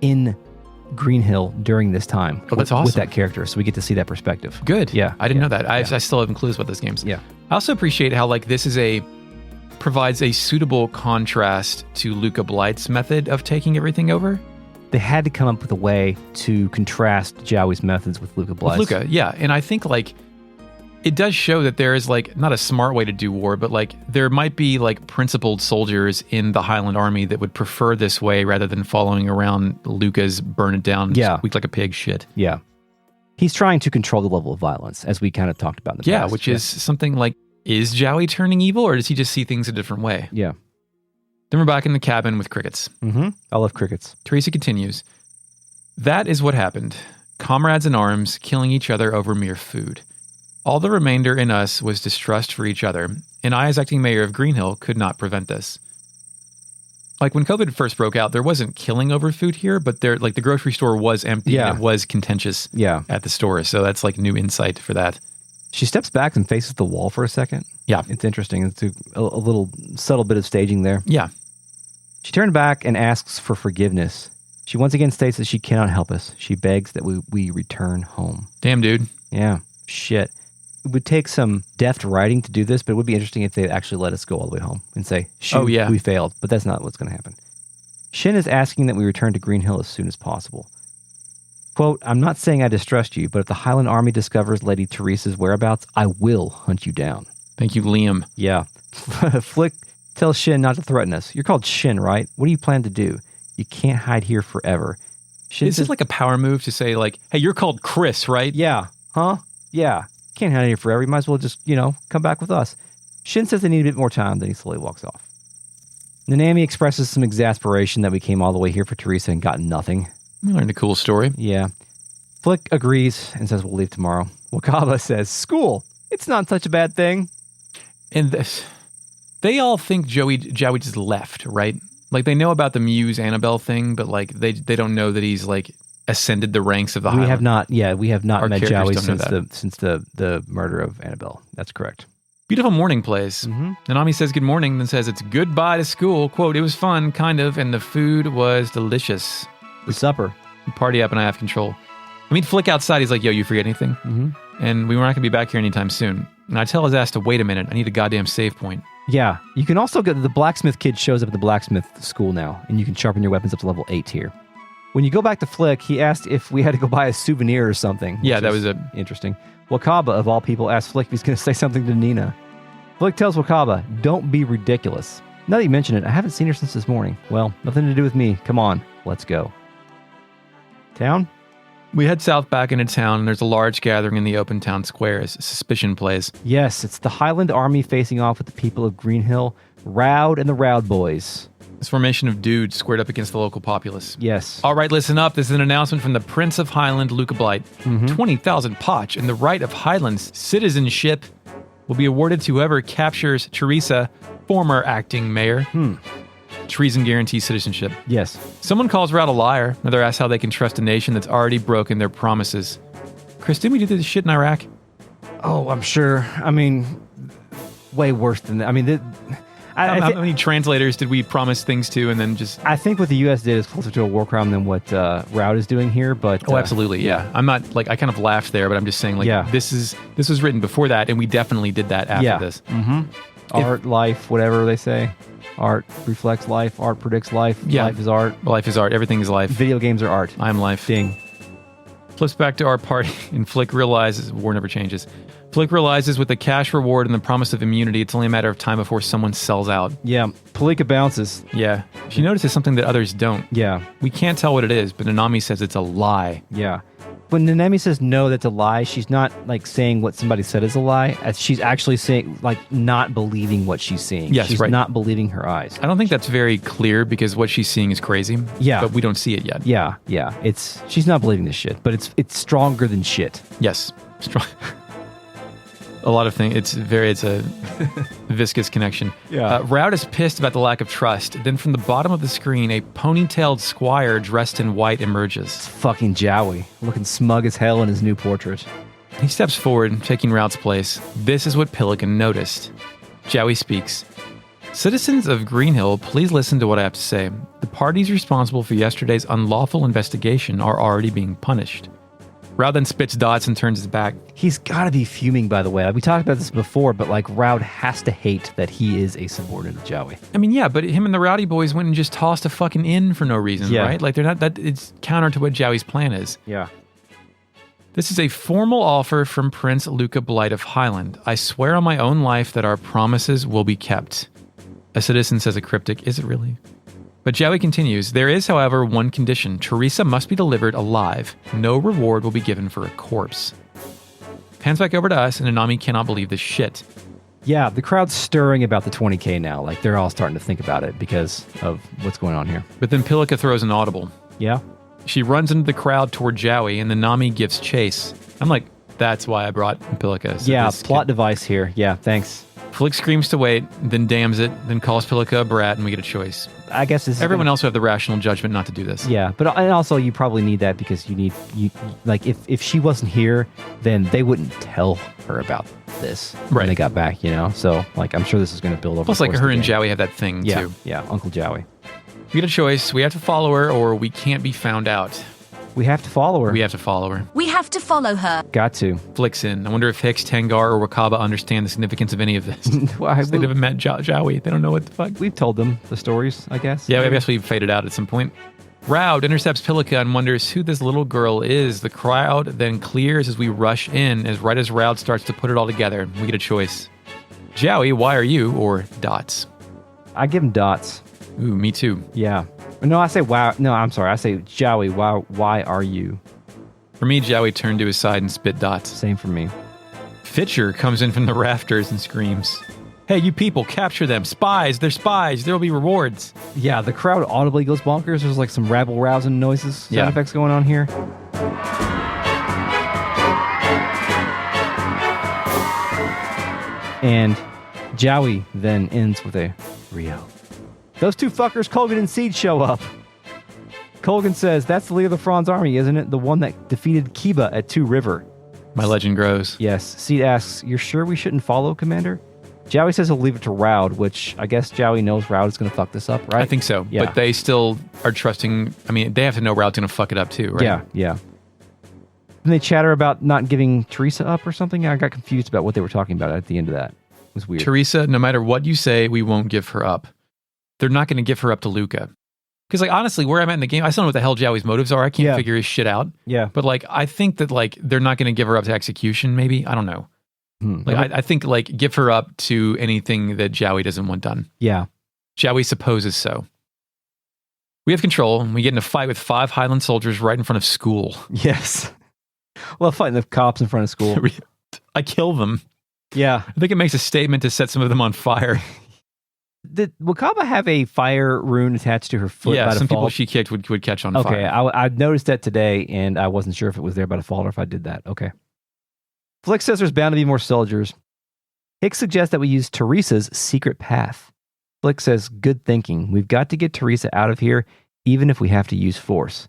in Greenhill during this time. Oh, that's awesome. With that character, so we get to see that perspective. Good. Yeah. I didn't know that. I still haven't clues about those games. Yeah. I also appreciate how this provides a suitable contrast to Luca Blight's method of taking everything over. They had to come up with a way to contrast Jowy's methods with Luca Blight's. With Luca, yeah. And I think it does show that there is not a smart way to do war, but there might be principled soldiers in the Highland army that would prefer this way rather than following around Luca's burn it down, squeak like a pig shit. Yeah. He's trying to control the level of violence, as we kind of talked about in the past. Which is something is Jowy turning evil, or does he just see things a different way? Yeah. Then we're back in the cabin with crickets. Mm-hmm. I love crickets. Teresa continues. That is what happened. Comrades in arms killing each other over mere food. All the remainder in us was distrust for each other, and I, as acting mayor of Greenhill, could not prevent this. When COVID first broke out, there wasn't killing over food here, but the grocery store was empty and it was contentious at the store. So that's new insight for that. She steps back and faces the wall for a second. Yeah. It's interesting. It's a little subtle bit of staging there. Yeah. She turned back and asks for forgiveness. She once again states that she cannot help us. She begs that we return home. Damn, dude. Yeah. Shit. It would take some deft writing to do this, but it would be interesting if they actually let us go all the way home and say, shoot, we failed. But that's not what's going to happen. Shin is asking that we return to Greenhill as soon as possible. Quote, I'm not saying I distrust you, but if the Highland Army discovers Lady Teresa's whereabouts, I will hunt you down. Thank you, Liam. Yeah. Flik tells Shin not to threaten us. You're called Shin, right? What do you plan to do? You can't hide here forever. Shin says, a power move to say, hey, you're called Chris, right? Yeah. Huh? Yeah. Can't hide here forever. You might as well just, come back with us. Shin says they need a bit more time, then he slowly walks off. Nanami expresses some exasperation that we came all the way here for Teresa and got nothing. We learned a cool story. Yeah. Flik agrees and says we'll leave tomorrow. Wakaba says, school, it's not such a bad thing. And they all think Jowy just left, right? They know about the Muse Annabelle thing, but they don't know that he's ascended the ranks of the Highland. We have not met Jowy since the the murder of Annabelle. That's correct. Beautiful morning plays. Mm-hmm. Nanami says good morning, then says it's goodbye to school. Quote, it was fun, kind of, and the food was delicious. The supper. Party up and I have control. I mean, Flik outside, he's like, yo, you forget anything? Mm-hmm. And we were not going to be back here anytime soon. And I tell his ass to wait a minute. I need a goddamn save point. Yeah. You can also get the blacksmith kid shows up at the blacksmith school now, and you can sharpen your weapons up to level 8 here. When you go back to Flik, he asked if we had to go buy a souvenir or something. Yeah, that was interesting. Wakaba, of all people, asked Flik if he's going to say something to Nina. Flik tells Wakaba, don't be ridiculous. Now that you mention it, I haven't seen her since this morning. Well, nothing to do with me. Come on, let's go. Town? We head south back into town, and there's a large gathering in the open town square as suspicion plays. Yes, it's the Highland Army facing off with the people of Greenhill, Roud and the Roud Boys. This formation of dudes squared up against the local populace. Yes. All right, listen up. This is an announcement from the Prince of Highland, Luca Blight. 20,000 potch and the right of Highland's citizenship will be awarded to whoever captures Teresa, former acting mayor. Treason guarantees citizenship. Yes. Someone calls Rout a liar. Another asks how they can trust a nation that's already broken their promises. Chris, didn't we do this shit in Iraq? Oh, I'm sure. I mean, way worse than that. I mean, how many translators did we promise things to and then just... I think what the U.S. did is closer to a war crime than what Rout is doing here, but... Oh, absolutely, yeah. I'm not, I kind of laughed there, but I'm just saying, this was written before that, and we definitely did that after this. Mm-hmm. Art, life, whatever they say. Art reflects life. Art predicts life. Yeah. Life is art. Life is art. Everything is life. Video games are art. I'm life. Ding. Flips back to our party, and Flik realizes... War never changes. Flik realizes with the cash reward and the promise of immunity, it's only a matter of time before someone sells out. Yeah. Palika bounces. Yeah. She notices something that others don't. Yeah. We can't tell what it is, but Nanami says it's a lie. Yeah. When Nanami says no, that's a lie, she's not saying what somebody said is a lie. She's actually saying not believing what she's seeing. Yes, she's right. not believing her eyes. I don't think that's very clear because what she's seeing is crazy. Yeah. But we don't see it yet. Yeah. She's not believing this shit, but it's stronger than shit. Yes. Strong. A lot of things. It's a viscous connection. Yeah. Rout is pissed about the lack of trust. Then from the bottom of the screen, a ponytailed squire dressed in white emerges. It's fucking Jowy, looking smug as hell in his new portrait. He steps forward, taking Rout's place. This is what Pelican noticed. Jowy speaks. Citizens of Greenhill, please listen to what I have to say. The parties responsible for yesterday's unlawful investigation are already being punished. Rout then spits dots and turns his back. He's got to be fuming, by the way. We talked about this before, but Rout has to hate that he is a subordinate of Jowy. I mean, yeah, but him and the Rowdy boys went and just tossed a fucking inn for no reason, right? They're not that. It's counter to what Jowy's plan is. Yeah. This is a formal offer from Prince Luca Blight of Highland. I swear on my own life that our promises will be kept. A citizen says a cryptic, is it really? But Jowy continues, there is, however, one condition. Teresa must be delivered alive. No reward will be given for a corpse. Pans back over to us, and Nanami cannot believe this shit. Yeah, the crowd's stirring about the 20K now. They're all starting to think about it because of what's going on here. But then Pilika throws an audible. Yeah? She runs into the crowd toward Jowy, and Nanami gives chase. I'm like, that's why I brought Pilika. So yeah, plot device here. Yeah, thanks. Flik screams to wait, then damns it, then calls Pilika a brat, and we get a choice. I guess this everyone else would have the rational judgment not to do this. Yeah, but and also you probably need that because you if she wasn't here, then they wouldn't tell her about this when they got back, So I'm sure this is going to build over. Plus, her and Jowy have that thing too. Yeah, Uncle Jowy. We get a choice. We have to follow her, or we can't be found out. We have to follow her. We have to follow her. We have to follow her. Got to. Flik's in. I wonder if Hicks, Tengar, or Wakaba understand the significance of any of this. They haven't met Jowy. They don't know what the fuck. We've told them the stories, I guess. Yeah, I guess we've faded out at some point. Rout intercepts Pilika and wonders who this little girl is. The crowd then clears as we rush in, as Rout starts to put it all together. We get a choice. Jowy, why are you, or dots? I give him dots. Ooh, me too. Yeah. No, I say wow. No, I'm sorry. I say Jowy. Why are you? For me, Jowy turned to his side and spit dots. Same for me. Fitcher comes in from the rafters and screams, "Hey, you people, capture them! Spies! They're spies! There will be rewards!" Yeah, the crowd audibly goes bonkers. There's some rabble-rousing noises, sound effects going on here. And Jowy then ends with a Rio. Those two fuckers, Colgan and Seed, show up. Colgan says, that's the leader of the Franz army, isn't it? The one that defeated Kiba at Two River. My legend grows. Yes. Seed asks, you're sure we shouldn't follow, Commander? Jowy says he'll leave it to Rout, which I guess Jowy knows Rout is going to fuck this up, right? I think so. Yeah. But they still are trusting. I mean, they have to know Rout's going to fuck it up too, right? Yeah. And they chatter about not giving Teresa up or something. I got confused about what they were talking about at the end of that. It was weird. Teresa, no matter what you say, we won't give her up. They're not going to give her up to Luca. Because, honestly, where I'm at in the game, I still don't know what the hell Jowy's motives are. I can't figure his shit out. Yeah. But, I think that, they're not going to give her up to execution, maybe. I don't know. I think, give her up to anything that Jowy doesn't want done. Yeah. Jowy supposes so. We have control, and we get in a fight with 5 Highland soldiers right in front of school. Yes. Well, fighting the cops in front of school. I kill them. Yeah. I think it makes a statement to set some of them on fire. Did Wakaba have a fire rune attached to her foot by default? Yeah, some people she kicked would catch on fire. Okay, I noticed that today, and I wasn't sure if it was there by default or if I did that. Okay. Flik says there's bound to be more soldiers. Hicks suggests that we use Teresa's secret path. Flik says, good thinking. We've got to get Teresa out of here, even if we have to use force.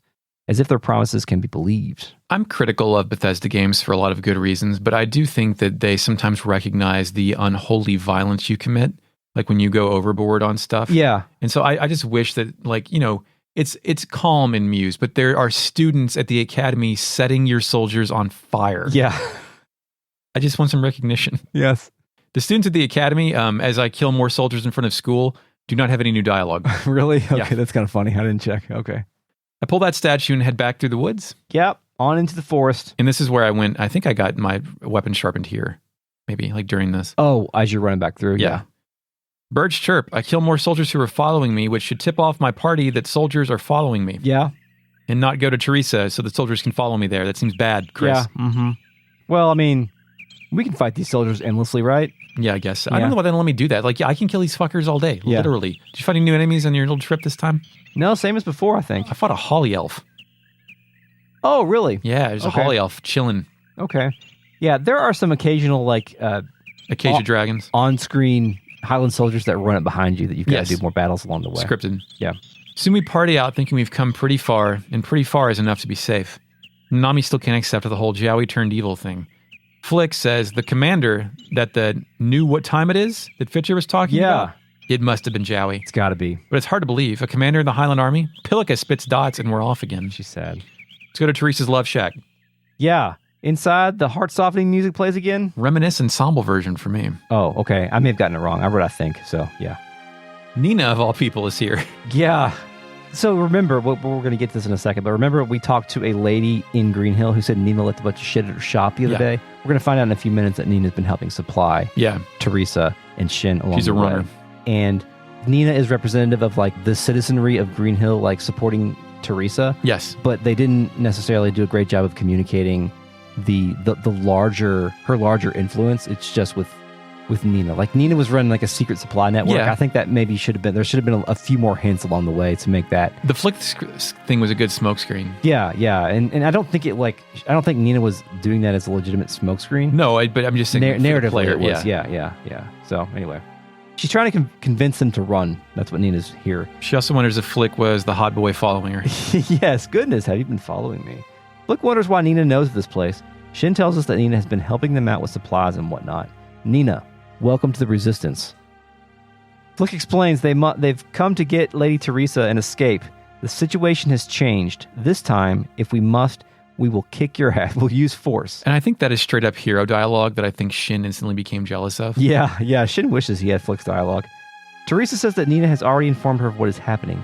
As if their promises can be believed. I'm critical of Bethesda games for a lot of good reasons, but I do think that they sometimes recognize the unholy violence you commit, like when you go overboard on stuff. Yeah. And so I just wish that, like, you know, it's calm in Muse, but there are students at the academy setting your soldiers on fire. Yeah. I just want some recognition. Yes. The students at the academy, as I kill more soldiers in front of school, do not have any new dialogue. Really? Okay, Yeah. that's kind of funny. I didn't check. Okay. I pull that statue and head back through the woods. Yep. On into the forest. And this is where I went. I think I got my weapon sharpened here. Maybe like during this. Oh, as you're running back through. Yeah. Birds chirp. I kill more soldiers who are following me, which should tip off my party that soldiers are following me. Yeah. And not go to Teresa so the soldiers can follow me there. That seems bad, Chris. Yeah. Mm-hmm. Well, I mean, we can fight these soldiers endlessly, right? Yeah, I guess. Yeah. I don't know why they don't let me do that. Like, yeah, I can kill these fuckers all day. Yeah. Literally. Did you find any new enemies on your little trip this time? No, same as before, I think. I fought a holly elf. Oh, really? Yeah, there's a Okay. holly elf chilling. Okay. Yeah, there are some occasional, like, Acacia dragons. on-screen Highland soldiers that run it behind you that you've got Yes. to do more battles along the way. Scripted. Yeah. Soon we party out thinking we've come pretty far, and pretty far is enough to be safe. Nami still can't accept the whole Jowy turned evil thing. Flik says the commander that knew what time it is that Fitcher was talking about. It must have been Jowy. It's got to be. But it's hard to believe. A commander in the Highland Army? Pilica spits dots and we're off again. She's sad. Let's go to Teresa's Love Shack. Yeah. Inside, the heart-softening music plays again. Reminisce ensemble version for me. Oh, okay. I may have gotten it wrong. I wrote I think, so yeah. Nina, of all people, is here. Yeah. So remember, we're going to get to this in a second, but remember we talked to a lady in Greenhill who said Nina left a bunch of shit at her shop the other Yeah. day. We're going to find out in a few minutes that Nina's been helping supply Yeah. Teresa and Shin along She's the a way. runner. And Nina is representative of like the citizenry of Greenhill, like supporting Teresa, Yes. but they didn't necessarily do a great job of communicating her larger influence. It's just with Nina. Like Nina was running like a secret supply network. Yeah. I think that maybe there should have been a few more hints along the way to make that. The Flik thing was a good smokescreen. Yeah, yeah, and I don't think Nina was doing that as a legitimate smokescreen. No, but I'm just saying for the Narratively, player, it was. Yeah. So anyway, she's trying to convince them to run. That's what Nina's here. She also wonders if Flik was the hot boy following her. Yes, goodness, have you been following me? Flik wonders why Nina knows of this place. Shin tells us that Nina has been helping them out with supplies and whatnot. Nina, welcome to the Resistance. Flik explains they've come to get Lady Teresa and escape. The situation has changed. This time, if we must, we will kick your ass. We'll use force. And I think that is straight up hero dialogue that I think Shin instantly became jealous of. Yeah. Shin wishes he had Flik's dialogue. Teresa says that Nina has already informed her of what is happening.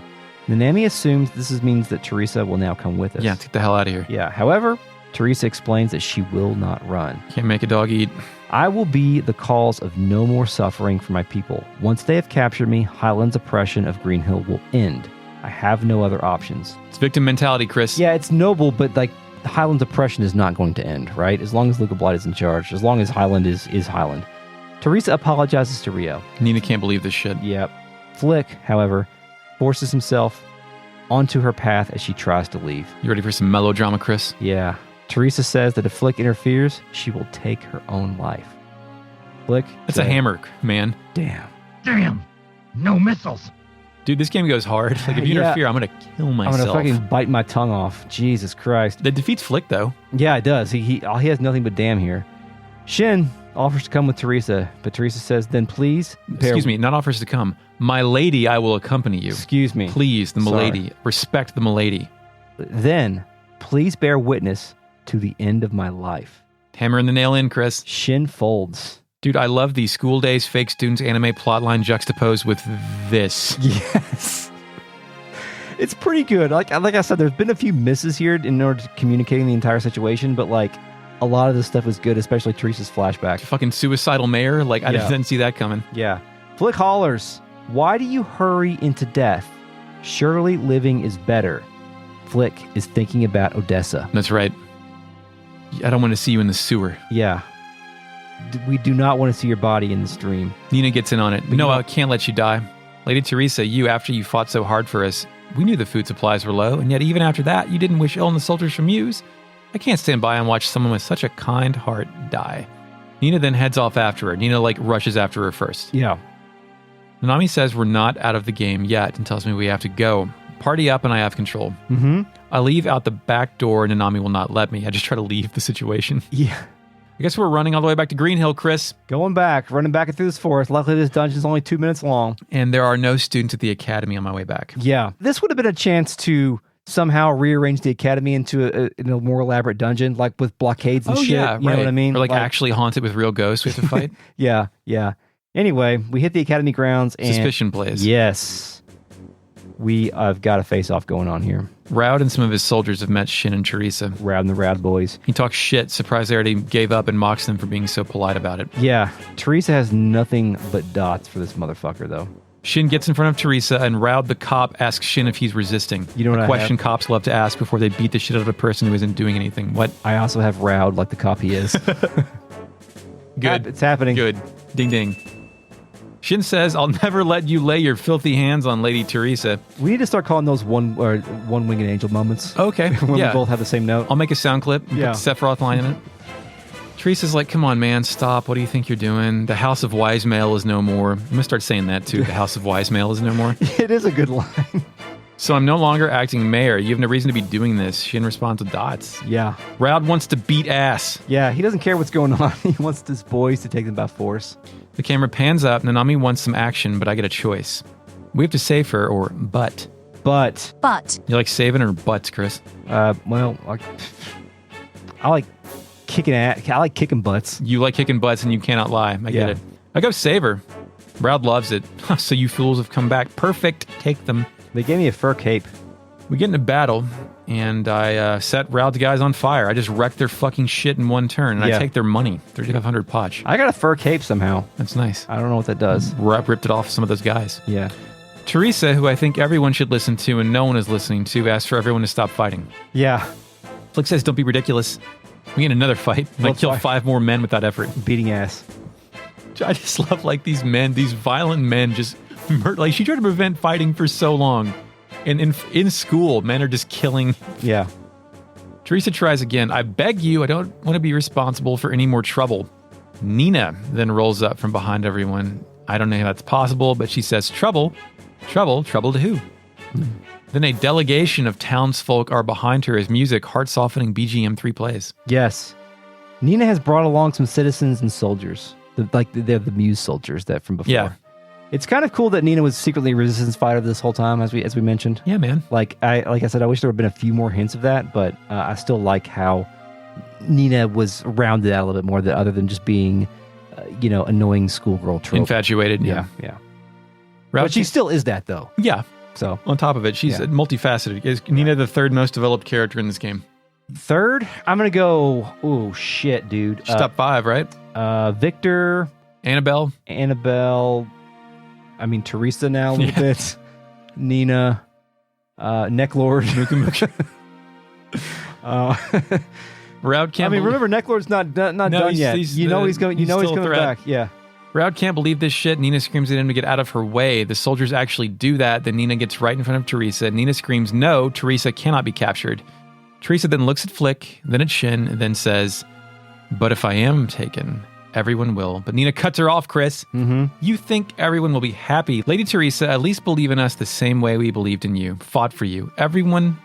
Nanami assumes this means that Teresa will now come with us. Yeah, get the hell out of here. Yeah. However, Teresa explains that she will not run. Can't make a dog eat. I will be the cause of no more suffering for my people. Once they have captured me, Highland's oppression of Greenhill will end. I have no other options. It's victim mentality, Chris. Yeah, it's noble, but like Highland's oppression is not going to end, right? As long as Luca Blight is in charge, as long as Highland is Highland. Teresa apologizes to Rio. Nina can't believe this shit. Yep. Flik, however, forces himself onto her path as she tries to leave. You ready for some melodrama, Chris? Yeah. Teresa says that if Flik interferes, she will take her own life. Flik. That's a hammer, man. Damn. No missiles. Dude, this game goes hard. Like, if you Yeah. interfere, I'm going to kill myself. I'm gonna fucking bite my tongue off. Jesus Christ. That defeats Flik, though. Yeah, it does. He has nothing but damn here. Shin offers to come with Teresa, but Teresa says, then please... Excuse me, not offers to come. My lady, I will accompany you. Excuse me. Please, the Sorry. milady. Respect the milady. Then, please bear witness to the end of my life. Hammering the nail in, Chris. Shin folds. Dude, I love the school days, fake students, anime plotline juxtaposed with this. Yes. It's pretty good. Like I said, there's been a few misses here in order to communicating the entire situation, but like a lot of this stuff was good, especially Teresa's flashback. Fucking suicidal mayor. Like, I Yeah. didn't see that coming. Yeah. Flik hollers, why do you hurry into death? Surely living is better. Flik is thinking about Odessa. That's right. I don't want to see you in the sewer. Yeah. We do not want to see your body in this dream. Nina gets in on it. But No, you know- I can't let you die. Lady Teresa, after you fought so hard for us, we knew the food supplies were low, and yet even after that, you didn't wish ill on the soldiers from Muse. I can't stand by and watch someone with such a kind heart die. Nina then heads off after her. Nina, rushes after her first. Yeah. Nanami says we're not out of the game yet and tells me we have to go. Party up and I have control. Mm-hmm. I leave out the back door and Nanami will not let me. I just try to leave the situation. Yeah. I guess we're running all the way back to Greenhill, Chris. Running back through this forest. Luckily, this dungeon's only 2 minutes long. And there are no students at the academy on my way back. Yeah. This would have been a chance to somehow rearrange the academy into a more elaborate dungeon, like with blockades and shit. Yeah, you know what I mean? Or like actually haunted with real ghosts we have to fight. Yeah. Anyway, we hit the academy grounds and... Suspicion plays. Yes. We have got a face-off going on here. Raud and some of his soldiers have met Shin and Teresa. Raud and the Raud boys. He talks shit, surprised they already gave up, and mocks them for being so polite about it. Yeah. Teresa has nothing but dots for this motherfucker, though. Shin gets in front of Teresa, and Raud the cop asks Shin if he's resisting. You know what a question cops love to ask before they beat the shit out of a person who isn't doing anything. What? I also have Raud like the cop he is. Good. It's happening. Good. Ding ding. Shin says, I'll never let you lay your filthy hands on Lady Teresa. We need to start calling those one-winged angel moments. Okay. when we both have the same note. I'll make a sound clip and put the Sephiroth line in it. Teresa's like, come on, man, stop. What do you think you're doing? The House of Wise Male is no more. I'm going to start saying that, too. The House of Wise Male is no more. It is a good line. So I'm no longer acting mayor. You have no reason to be doing this. Shin responds with dots. Yeah. Raud wants to beat ass. Yeah, he doesn't care what's going on. He wants his boys to take them by force. The camera pans up. Nanami wants some action, but I get a choice. We have to save her or butt. But. You like saving or butts, Chris? Well, I like kicking ass. I like kicking butts. You like kicking butts and you cannot lie. I get it. I go save her. Raud loves it. So you fools have come back. Perfect. Take them. They gave me a fur cape. We get into battle, and I set Raud's guys on fire. I just wrecked their fucking shit in one turn, and I take their money, 3,500 poch. I got a fur cape somehow. That's nice. I don't know what that does. Ripped it off some of those guys. Yeah. Teresa, who I think everyone should listen to and no one is listening to, asks for everyone to stop fighting. Yeah. Flik says, don't be ridiculous. We get another fight, and I kill 5 more men without effort. Beating ass. I just love, like, these violent men just... Like, she tried to prevent fighting for so long. And in school, men are just killing. Yeah. Teresa tries again. I beg you, I don't want to be responsible for any more trouble. Nina then rolls up from behind everyone. I don't know how that's possible, but she says, trouble? Trouble to who? Then a delegation of townsfolk are behind her as music, heart-softening BGM 3 plays. Yes. Nina has brought along some citizens and soldiers. They're the Muse soldiers that from before. Yeah. It's kind of cool that Nina was secretly a resistance fighter this whole time, as we mentioned. Yeah, man. Like I said, I wish there had been a few more hints of that, but I still like how Nina was rounded out a little bit more, other than just being, annoying schoolgirl trope. Infatuated. Yeah. But she still is that, though. Yeah. So on top of it, she's multifaceted. Is Nina the third most developed character in this game? Third? I'm gonna go. Oh shit, dude. She's top 5, right? Victor, Annabelle. I mean, Teresa now a little bit. Nina, Necklord. Raud can't. Remember, Necklord's not done yet. He's coming back. Yeah. Raud can't believe this shit. Nina screams at him to get out of her way. The soldiers actually do that. Then Nina gets right in front of Teresa. Nina screams, "No, Teresa cannot be captured." Teresa then looks at Flik, then at Shin, and then says, "But if I am taken, everyone will." But Nina cuts her off, Chris. Mm-hmm. You think everyone will be happy. Lady Teresa, at least believe in us the same way we believed in you, fought for you. Everyone,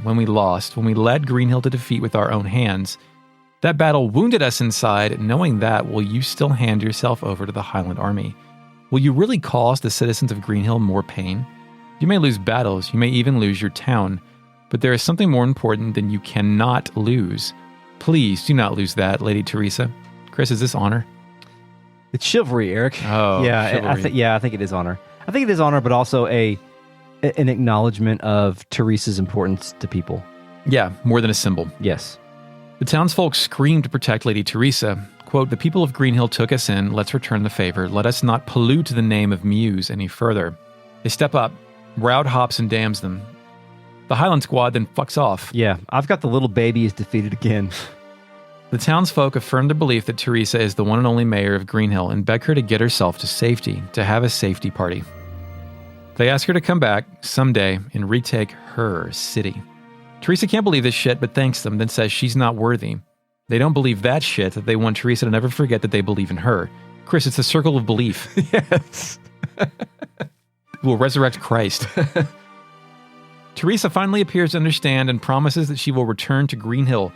when we lost, when we led Greenhill to defeat with our own hands. That battle wounded us inside. Knowing that, will you still hand yourself over to the Highland Army? Will you really cause the citizens of Greenhill more pain? You may lose battles, you may even lose your town, but there is something more important than you cannot lose. Please do not lose that, Lady Teresa. Chris, is this honor? It's chivalry, Eric. Oh, yeah. chivalry. I think it is honor. I think it is honor, but also an acknowledgement of Teresa's importance to people. Yeah, more than a symbol. Yes. The townsfolk scream to protect Lady Teresa. Quote, "The people of Greenhill took us in. Let's return the favor. Let us not pollute the name of Muse any further." They step up. Raud hops and dams them. The Highland squad then fucks off. Yeah, I've got the little baby is defeated again. The townsfolk affirm their belief that Teresa is the one and only mayor of Greenhill and beg her to get herself to safety, to have a safety party. They ask her to come back someday and retake her city. Teresa can't believe this shit, but thanks them, then says she's not worthy. They don't believe that shit, that they want Teresa to never forget that they believe in her. Chris, it's a circle of belief. Yes. We'll resurrect Christ. Teresa finally appears to understand and promises that she will return to Greenhill.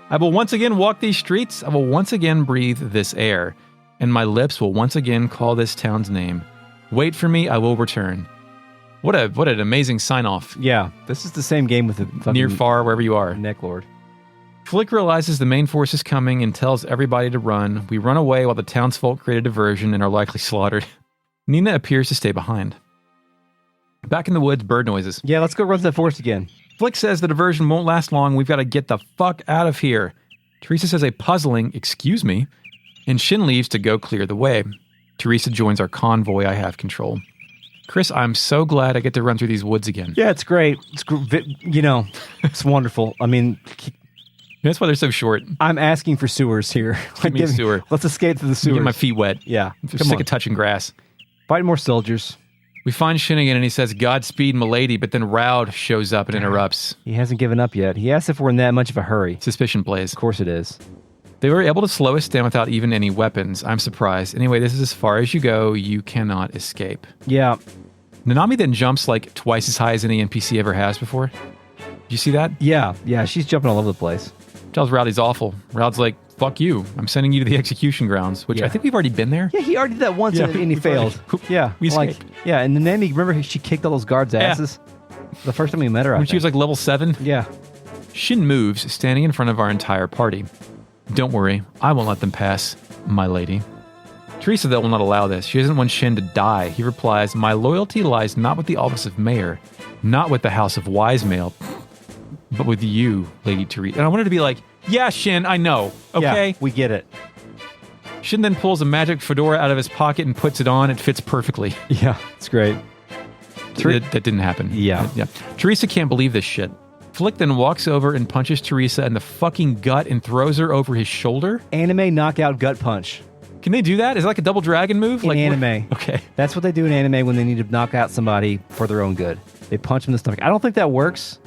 I will once again walk these streets. I will once again breathe this air. And my lips will once again call this town's name. Wait for me, I will return. What an amazing sign-off. Yeah, this is the same game with the fucking Near, far, wherever you are. Necklord. Flik realizes the main force is coming and tells everybody to run. We run away while the townsfolk create a diversion and are likely slaughtered. Nina appears to stay behind. Back in the woods, bird noises. Yeah, let's go run to the forest again. Flik says the diversion won't last long. We've got to get the fuck out of here. Teresa says a puzzling, excuse me, and Shin leaves to go clear the way. Teresa joins our convoy. I have control. Chris, I'm so glad I get to run through these woods again. Yeah, it's great. It's wonderful. I mean, that's why they're so short. I'm asking for sewers here. Give me a sewer. Let's escape to the sewers. Get my feet wet. Yeah. I'm sick of touching grass. Fight more soldiers. We find Shin again and he says, Godspeed, milady, but then Raud shows up and interrupts. He hasn't given up yet. He asks if we're in that much of a hurry. Suspicion plays. Of course it is. They were able to slow us down without even any weapons. I'm surprised. Anyway, this is as far as you go. You cannot escape. Yeah. Nanami then jumps like twice as high as any NPC ever has before. Did you see that? Yeah, she's jumping all over the place. Tells Raud he's awful. Raud's like, fuck you. I'm sending you to the execution grounds, which I think we've already been there. Yeah, he already did that once and he failed. We escaped. And then remember she kicked all those guards' asses? The first time we met her, when she was like level 7? Yeah. Shin moves, standing in front of our entire party. Don't worry, I won't let them pass, my lady. Teresa, though, will not allow this. She doesn't want Shin to die. He replies, my loyalty lies not with the office of mayor, not with the house of wise male, but with you, Lady Teresa. And I wanted to be like, yeah, Shin, I know, okay? Yeah, we get it. Shin then pulls a magic fedora out of his pocket and puts it on. It fits perfectly. Yeah, it's great. That didn't happen. Yeah. Teresa can't believe this shit. Flik then walks over and punches Teresa in the fucking gut and throws her over his shoulder. Anime knockout gut punch. Can they do that? Is it like a double dragon move? In anime. Okay. That's what they do in anime when they need to knock out somebody for their own good. They punch them in the stomach. I don't think that works.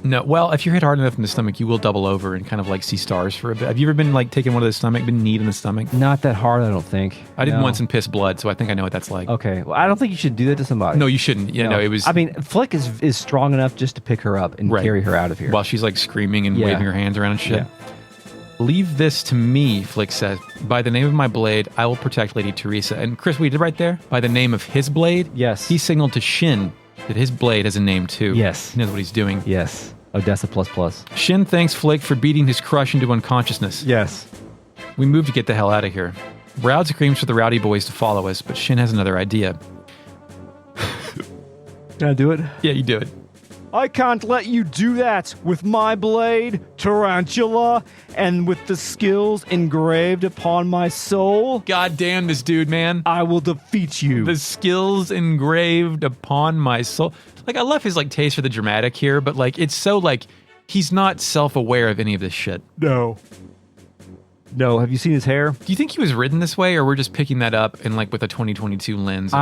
No. Well, if you're hit hard enough in the stomach, you will double over and kind of like see stars for a bit. Have you ever been like taking one of the stomach, been kneed in the stomach? Not that hard, I don't think. I did once and pissed blood, so I think I know what that's like. Okay. Well, I don't think you should do that to somebody. No, you shouldn't. Yeah, no, it was... I mean, Flik is strong enough just to pick her up and carry her out of here. While she's like screaming and waving her hands around and shit. Yeah. Leave this to me, Flik says. By the name of my blade, I will protect Lady Teresa. And Chris, what he did right there? By the name of his blade? Yes. He signaled to Shin that his blade has a name too. Yes. He knows what he's doing. Yes. Odessa ++. Shin thanks Flik for beating his crush into unconsciousness. Yes. We move to get the hell out of here. Raud screams for the rowdy boys to follow us, but Shin has another idea. Can I do it? Yeah, you do it. I can't let you do that with my blade, Tarantula, and with the skills engraved upon my soul. God damn this dude, man. I will defeat you. The skills engraved upon my soul. Like, I love his, like, taste for the dramatic here, but, like, it's so, like, he's not self-aware of any of this shit. No. Have you seen his hair? Do you think he was written this way, or we're just picking that up in, like, with a 2022 lens of,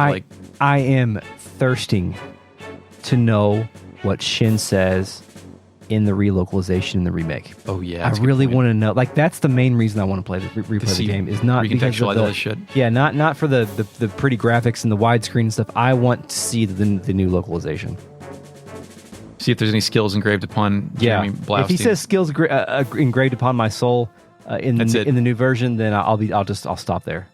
I am thirsting to know what Shin says in the relocalization in the remake. Oh yeah, I really want to know. Like, that's the main reason I want to play replay the game. Is not because of all this shit. Yeah, not for the pretty graphics and the widescreen and stuff. I want to see the new localization. See if there's any skills engraved upon Jeremy Blaustein. If he says skills engraved upon my soul in the new version, then I'll stop there.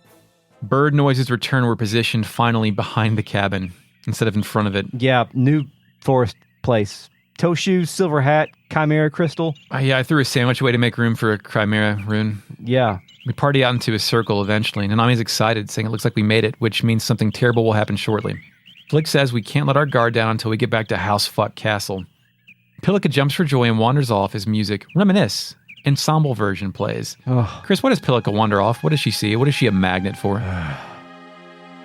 Bird noises return. We're positioned finally behind the cabin instead of in front of it. Yeah, new forest place. Toe shoes, silver hat, chimera crystal. I threw a sandwich away to make room for a chimera rune. Yeah. We party out into a circle eventually, and Nanami's excited, saying it looks like we made it, which means something terrible will happen shortly. Flik says we can't let our guard down until we get back to House Fuck Castle. Pilika jumps for joy and wanders off as music, Reminisce, ensemble version plays. Oh. Chris, what does Pilika wander off? What does she see? What is she a magnet for?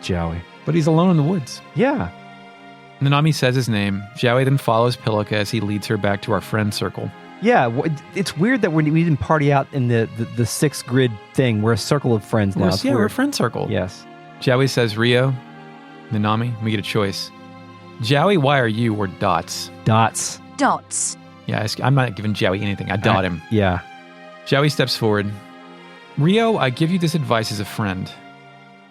Jowy. But he's alone in the woods. Yeah. Nanami says his name. Jowy then follows Pilika as he leads her back to our friend circle. Yeah, it's weird that we didn't party out in the 6 grid thing. We're a circle of friends now. We're a friend circle. Yes. Jowy says Rio. Nanami, we get a choice. Jowy, why are you or Dots? Dots. Dots. Yeah, I'm not giving Jowy anything. I dot him. Yeah. Jowy steps forward. Rio, I give you this advice as a friend.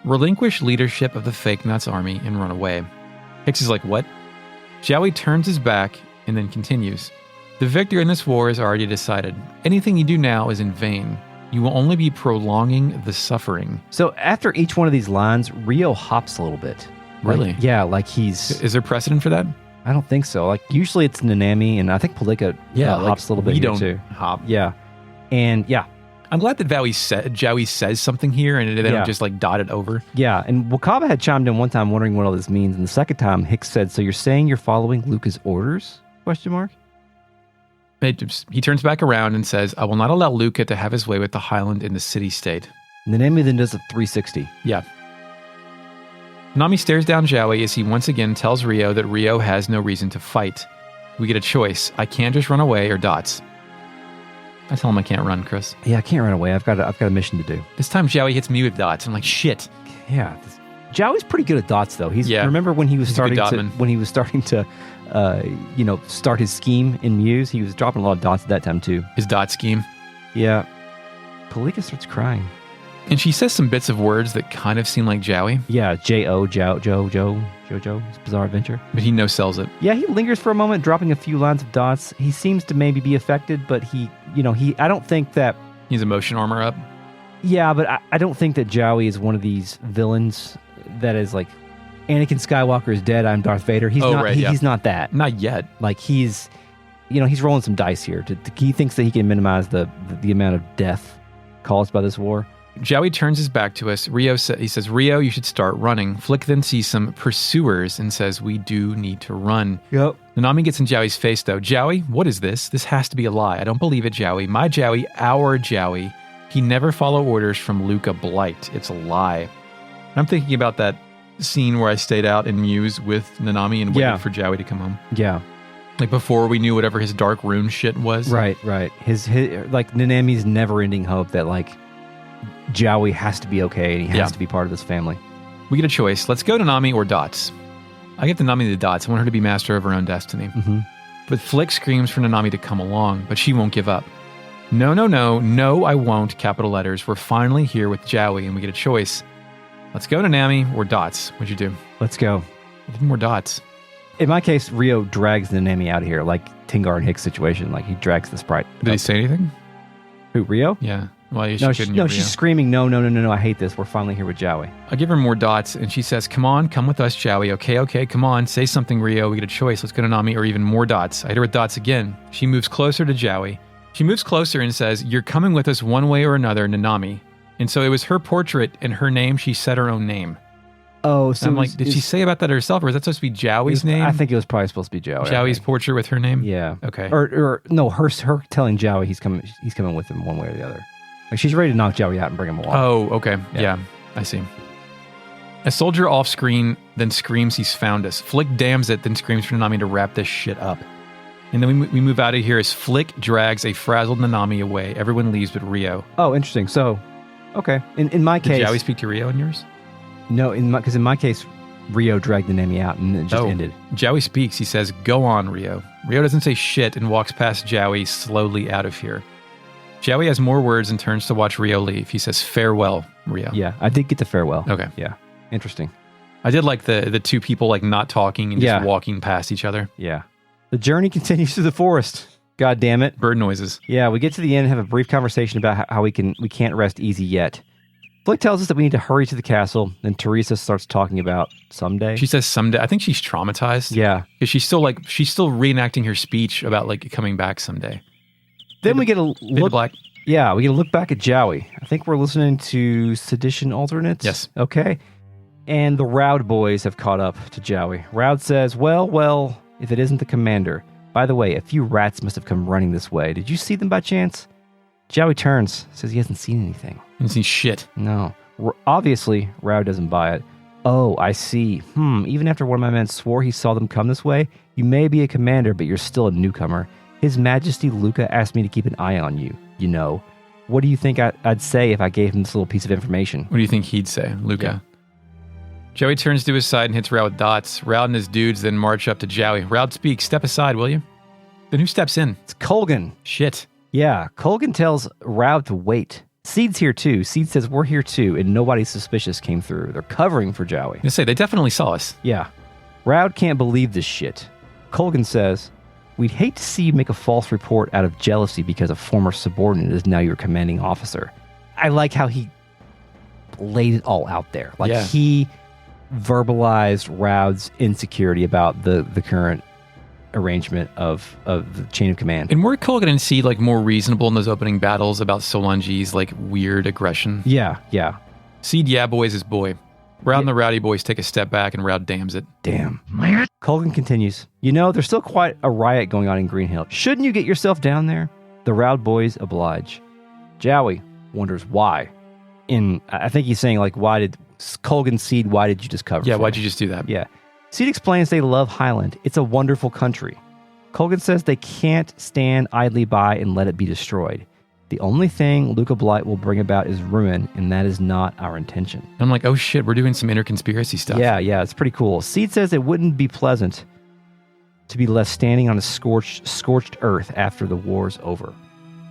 relinquish leadership of the Fake Nuts army and run away. Hicks is like, what? Jowy turns his back and then continues. The victor in this war is already decided. Anything you do now is in vain. You will only be prolonging the suffering. So after each one of these lines, Rio hops a little bit. Really? Like he's... Is there precedent for that? I don't think so. Like usually it's Nanami, and I think Polika hops a little bit here too. Hop. Yeah. And yeah. I'm glad that Jowy says something here and they don't just like dot it over. Yeah, and Wakaba had chimed in one time wondering what all this means, and the second time Hicks said, so you're saying you're following Luca's orders? ? He turns back around and says, I will not allow Luca to have his way with the Highland in the city-state. Nanami then does a 360. Yeah. Nami stares down Jowy as he once again tells Rio that Rio has no reason to fight. We get a choice. I can't just run away or dots. I tell him I can't run, Chris. Yeah, I can't run away. I've got a mission to do. This time Jowy hits me with dots. I'm like, shit. Yeah. Jowy's pretty good at dots, though. Remember when he was starting to start his scheme in Muse? He was dropping a lot of dots at that time, too. His dot scheme? Yeah. Polika starts crying. And she says some bits of words that kind of seem like Jowy. Yeah, J-O, Jojo, his bizarre adventure. But he no-sells it. Yeah, he lingers for a moment, dropping a few lines of dots. He seems to maybe be affected, but I don't think that... He's emotion armor up? Yeah, but I don't think that Jowy is one of these villains that is like, Anakin Skywalker is dead, I'm Darth Vader. He's not that. Not yet. Like he's rolling some dice here. He thinks that he can minimize the amount of death caused by this war. Jowy turns his back to us. He says, Rio, you should start running. Flik then sees some pursuers and says, we do need to run. Yep. Nanami gets in Jowy's face, though. Jowy, what is this? This has to be a lie. I don't believe it, Jowy. My Jowy, our Jowy. He never followed orders from Luca Blight. It's a lie. I'm thinking about that scene where I stayed out in Muse with Nanami and waited for Jowy to come home. Yeah. Like before we knew whatever his dark rune shit was. Right. His like Nanami's never-ending hope that like Jowy has to be okay and he has to be part of this family. We get a choice. Let's go to Nanami or Dots. I get Nanami the Dots. I want her to be master of her own destiny. Mm-hmm. But Flik screams for Nanami to come along, but she won't give up. No, I won't, capital letters. We're finally here with Jowy, and we get a choice. Let's go to Nanami or Dots. What'd you do? Let's go. I did more Dots. In my case, Rio drags Nanami out of here, like Tingar and Hicks situation. Like he drags the sprite. Did he say anything? Who, Rio? Yeah. Well, she's screaming, no, I hate this. We're finally here with Jowy. I give her more dots, and she says, come with us, Jowy. Okay, come on, say something, Rio. We get a choice. Let's go to Nami or even more dots. I hit her with dots again. She moves closer to Jowy. She moves closer and says, you're coming with us one way or another, Nanami. And so it was her portrait and her name. She said her own name. Oh, so I'm like, did she say about that herself, or is that supposed to be Jowy's name? I think it was probably supposed to be Jowy. Jowy's portrait with her name? Yeah. Okay. Or no, her telling Jowy he's coming with him one way or the other. Like she's ready to knock Jowy out and bring him along. Oh, okay. Yeah, I see. A soldier off screen then screams he's found us. Flik damns it, then screams for Nanami to wrap this shit up. And then we move out of here as Flik drags a frazzled Nanami away. Everyone leaves but Rio. Oh, interesting. So, okay. In my case... Did Jowy speak to Rio in yours? No, because in my case, Rio dragged Nanami out and it just ended. Jowy speaks. He says, go on, Rio. Rio doesn't say shit and walks past Jowy slowly out of here. Jowy has more words and turns to watch Rio leave. He says, farewell, Rio. Yeah, I did get the farewell. Okay. Yeah, interesting. I did like the two people like not talking and just walking past each other. Yeah. The journey continues through the forest. God damn it. Bird noises. Yeah, we get to the end and have a brief conversation about how we can't rest easy yet. Flik tells us that we need to hurry to the castle, then Teresa starts talking about someday. She says someday. I think she's traumatized. Yeah. Because she's still reenacting her speech about like coming back someday. Then we get a look. Black. Yeah, we get a look back at Jowy. I think we're listening to Sedition Alternates. Yes. Okay. And the Roud boys have caught up to Jowy. Roud says, well, if it isn't the commander. By the way, a few rats must have come running this way. Did you see them by chance? Jowy turns, says he hasn't seen anything. Hasn't seen shit. No. Obviously, Roud doesn't buy it. Oh, I see. Even after one of my men swore he saw them come this way, you may be a commander, but you're still a newcomer. His Majesty Luca asked me to keep an eye on you, you know. What do you think I'd say if I gave him this little piece of information? What do you think he'd say, Luca? Yeah. Jowy turns to his side and hits Roud with dots. Roud and his dudes then march up to Jowy. Roud speaks, step aside, will you? Then who steps in? It's Colgan. Shit. Yeah, Colgan tells Roud to wait. Seed's here too. Seed says, we're here too, and nobody suspicious came through. They're covering for Jowy. I say, they definitely saw us. Yeah. Roud can't believe this shit. Colgan says, we'd hate to see you make a false report out of jealousy because a former subordinate is now your commanding officer. I like how he laid it all out there. Like, he verbalized Roud's insecurity about the current arrangement of the chain of command. And were Colgan and Seed like more reasonable in those opening battles about Solange's like weird aggression? Yeah. Seed, yeah, boys is boy. Roud and the Rowdy boys take a step back and Roud damns it. Damn. Colgan continues, there's still quite a riot going on in Greenhill. Shouldn't you get yourself down there? The Roud boys oblige. Jowy wonders why. I think he's saying, like, why did Colgan, Seed, why did you just cover? Yeah, why'd you just do that? Yeah. Seed explains they love Highland. It's a wonderful country. Colgan says they can't stand idly by and let it be destroyed. The only thing Luca Blight will bring about is ruin, and that is not our intention. I'm like, oh shit, we're doing some inter-conspiracy stuff. Yeah, it's pretty cool. Seed says it wouldn't be pleasant to be left standing on a scorched earth after the war's over.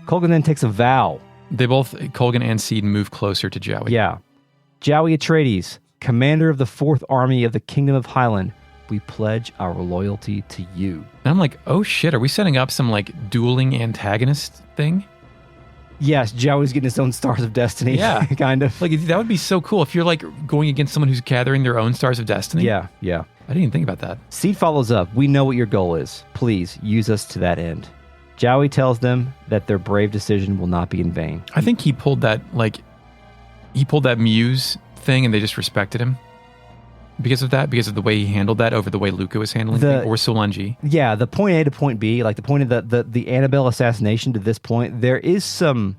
Colgan then takes a vow. They both, Colgan and Seed, move closer to Jowy. Yeah. Jowy Atreides, commander of the 4th Army of the Kingdom of Highland, we pledge our loyalty to you. And I'm like, oh shit, are we setting up some like dueling antagonist thing? Yes, Jowy's getting his own Stars of Destiny. Yeah. Kind of. Like, that would be so cool if you're like going against someone who's gathering their own Stars of Destiny. Yeah. I didn't even think about that. Seed follows up. We know what your goal is. Please use us to that end. Jowy tells them that their brave decision will not be in vain. I think he pulled that Muse thing and they just respected him because of that, because of the way he handled that over the way Luca was handling it, or Solange. Yeah, the point A to point B, like the point of the Annabelle assassination to this point, there is some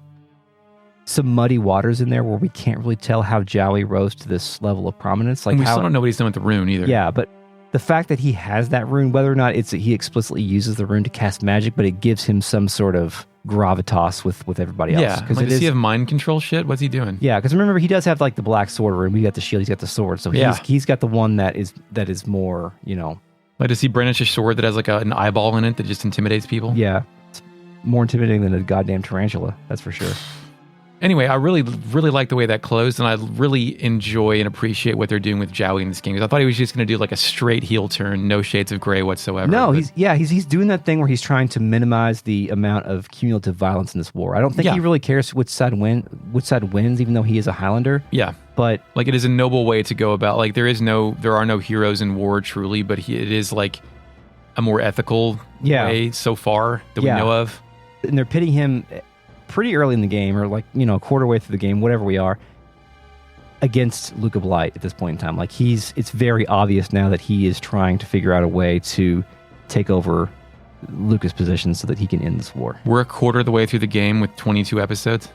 muddy waters in there where we can't really tell how Jowy rose to this level of prominence. Like, and we still don't know what he's done with the rune either. Yeah, but the fact that he has that rune, whether or not he explicitly uses the rune to cast magic, but it gives him some sort of gravitas with everybody else. Yeah, like, does he have mind control shit? What's he doing? Yeah, because remember, he does have like the black sword rune. We got the shield, he's got the sword. So he's got the one that is more, Like, does he brandish a sword that has like an eyeball in it that just intimidates people? Yeah, it's more intimidating than a goddamn tarantula, that's for sure. Anyway, I really, really like the way that closed, and I really enjoy and appreciate what they're doing with Jowy in this game. Because I thought he was just going to do like a straight heel turn, no shades of gray whatsoever. No, he's doing that thing where he's trying to minimize the amount of cumulative violence in this war. I don't think he really cares which side wins, even though he is a Highlander. Yeah, but like, it is a noble way to go about. Like, there are no heroes in war truly, but it is like a more ethical way so far that we know of. And they're pitting him pretty early in the game, or like, a quarter way through the game, whatever we are, against Luca Blight at this point in time. Like, it's very obvious now that he is trying to figure out a way to take over Luca's position so that he can end this war. We're a quarter of the way through the game with 22 episodes.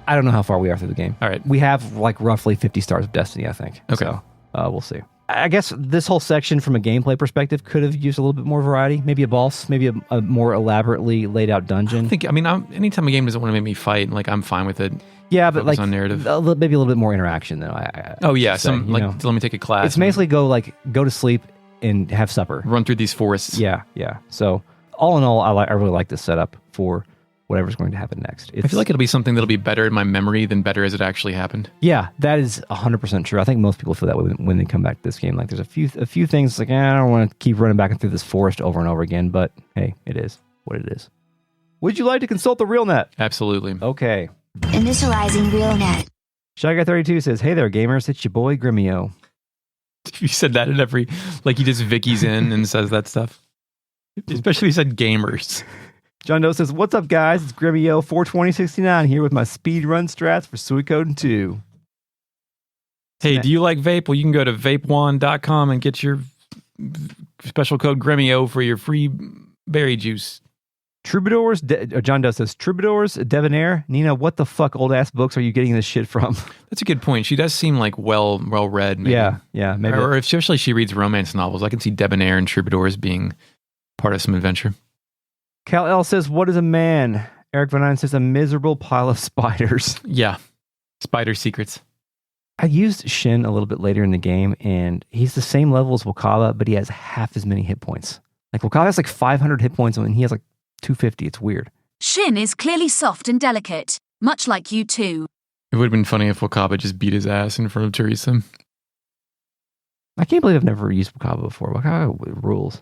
I don't know how far we are through the game. All right. We have like roughly 50 Stars of Destiny, I think. Okay. So we'll see. I guess this whole section from a gameplay perspective could have used a little bit more variety. Maybe a boss, maybe a more elaborately laid out dungeon. Anytime a game doesn't want to make me fight, like, I'm fine with it. Yeah, but like on narrative. Maybe a little bit more interaction though. Let me take a class. It's basically go to sleep and have supper. Run through these forests. Yeah. So all in all, I really like this setup for whatever's going to happen next. I feel like it'll be something that'll be better in my memory than better as it actually happened. Yeah, that is 100% true. I think most people feel that way when they come back to this game. Like, there's a few things like, I don't want to keep running back through this forest over and over again, but hey, it is what it is. Would you like to consult the RealNet? Absolutely. Okay. Initializing RealNet. Shy Guy 32 says, "Hey there, gamers. It's your boy Grimmio." You said that in every, like, he just Vicky's in and says that stuff. Especially he said gamers. John Doe says, "What's up, guys? It's Grimmio 42069 here with my speedrun strats for Suikoden 2. Hey, do you like vape? Well, you can go to vapeone.com and get your special code Grimmio for your free berry juice. Troubadours, John Doe says, Troubadours, Debonair, Nina, what the fuck old ass books are you getting this shit from? That's a good point. She does seem like well read. Maybe. Yeah, maybe. Or especially she reads romance novels. I can see Debonair and Troubadours being part of some adventure. Cal L says, "What is a man?" Eric Van Nine says, "A miserable pile of spiders." Yeah, spider secrets. I used Shin a little bit later in the game, and he's the same level as Wakaba, but he has half as many hit points. Like, Wakaba has like 500 hit points, and he has like 250. It's weird. Shin is clearly soft and delicate, much like you too. It would have been funny if Wakaba just beat his ass in front of Teresa. I can't believe I've never used Wakaba before. Wakaba rules.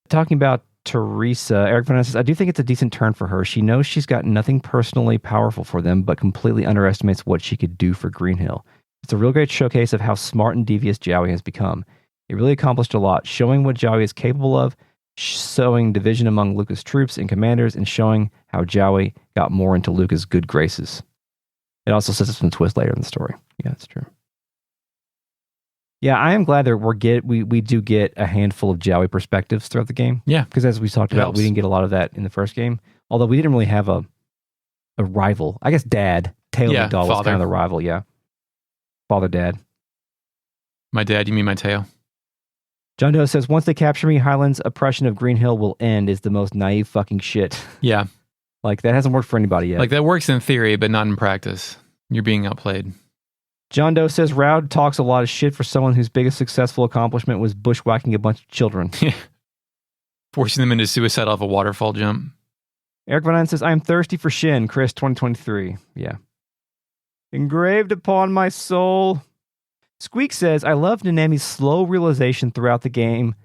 Talking about Teresa, Eric Van says, I do think it's a decent turn for her. She knows she's got nothing personally powerful for them, but completely underestimates what she could do for Greenhill. It's a real great showcase of how smart and devious Jowy has become. It really accomplished a lot, showing what Jowy is capable of, sowing division among Luca's troops and commanders, and showing how Jowy got more into Luca's good graces. It also sets up some twist later in the story. Yeah, that's true. Yeah, I am glad that we do get a handful of Jowy perspectives throughout the game. Yeah. Because as we talked about, we didn't get a lot of that in the first game. Although we didn't really have a rival. I guess Dad, Tail the Doll, was kind of the rival, yeah. Father, Dad. My dad, you mean my tail? John Doe says, once they capture me, Highland's oppression of Greenhill will end is the most naive fucking shit. Yeah. Like, that hasn't worked for anybody yet. Like, that works in theory, but not in practice. You're being outplayed. John Doe says, Rowd talks a lot of shit for someone whose biggest successful accomplishment was bushwhacking a bunch of children. Forcing them into suicide off a waterfall jump. Eric Van Eyden says, I am thirsty for Shin, Chris 2023. Yeah. Engraved upon my soul. Squeak says, I love Nanami's slow realization throughout the game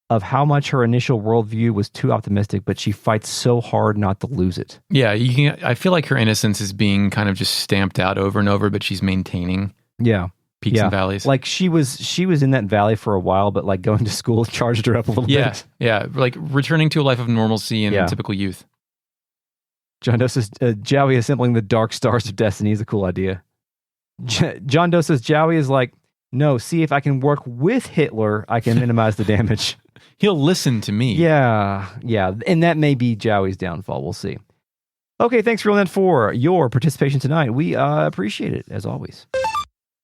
of how much her initial worldview was too optimistic, but she fights so hard not to lose it. Yeah, I feel like her innocence is being kind of just stamped out over and over, but she's maintaining peaks and valleys. Like she was in that valley for a while, but like going to school charged her up a little bit. Yeah, like returning to a life of normalcy and typical youth. John Doe says, Jowy assembling the dark stars of destiny is a cool idea. John Doe says, Jowy is like, no, see if I can work with Hitler, I can minimize the damage. He'll listen to me. Yeah. And that may be Jowy's downfall. We'll see. Okay, thanks, RealNet, for your participation tonight. We appreciate it, as always.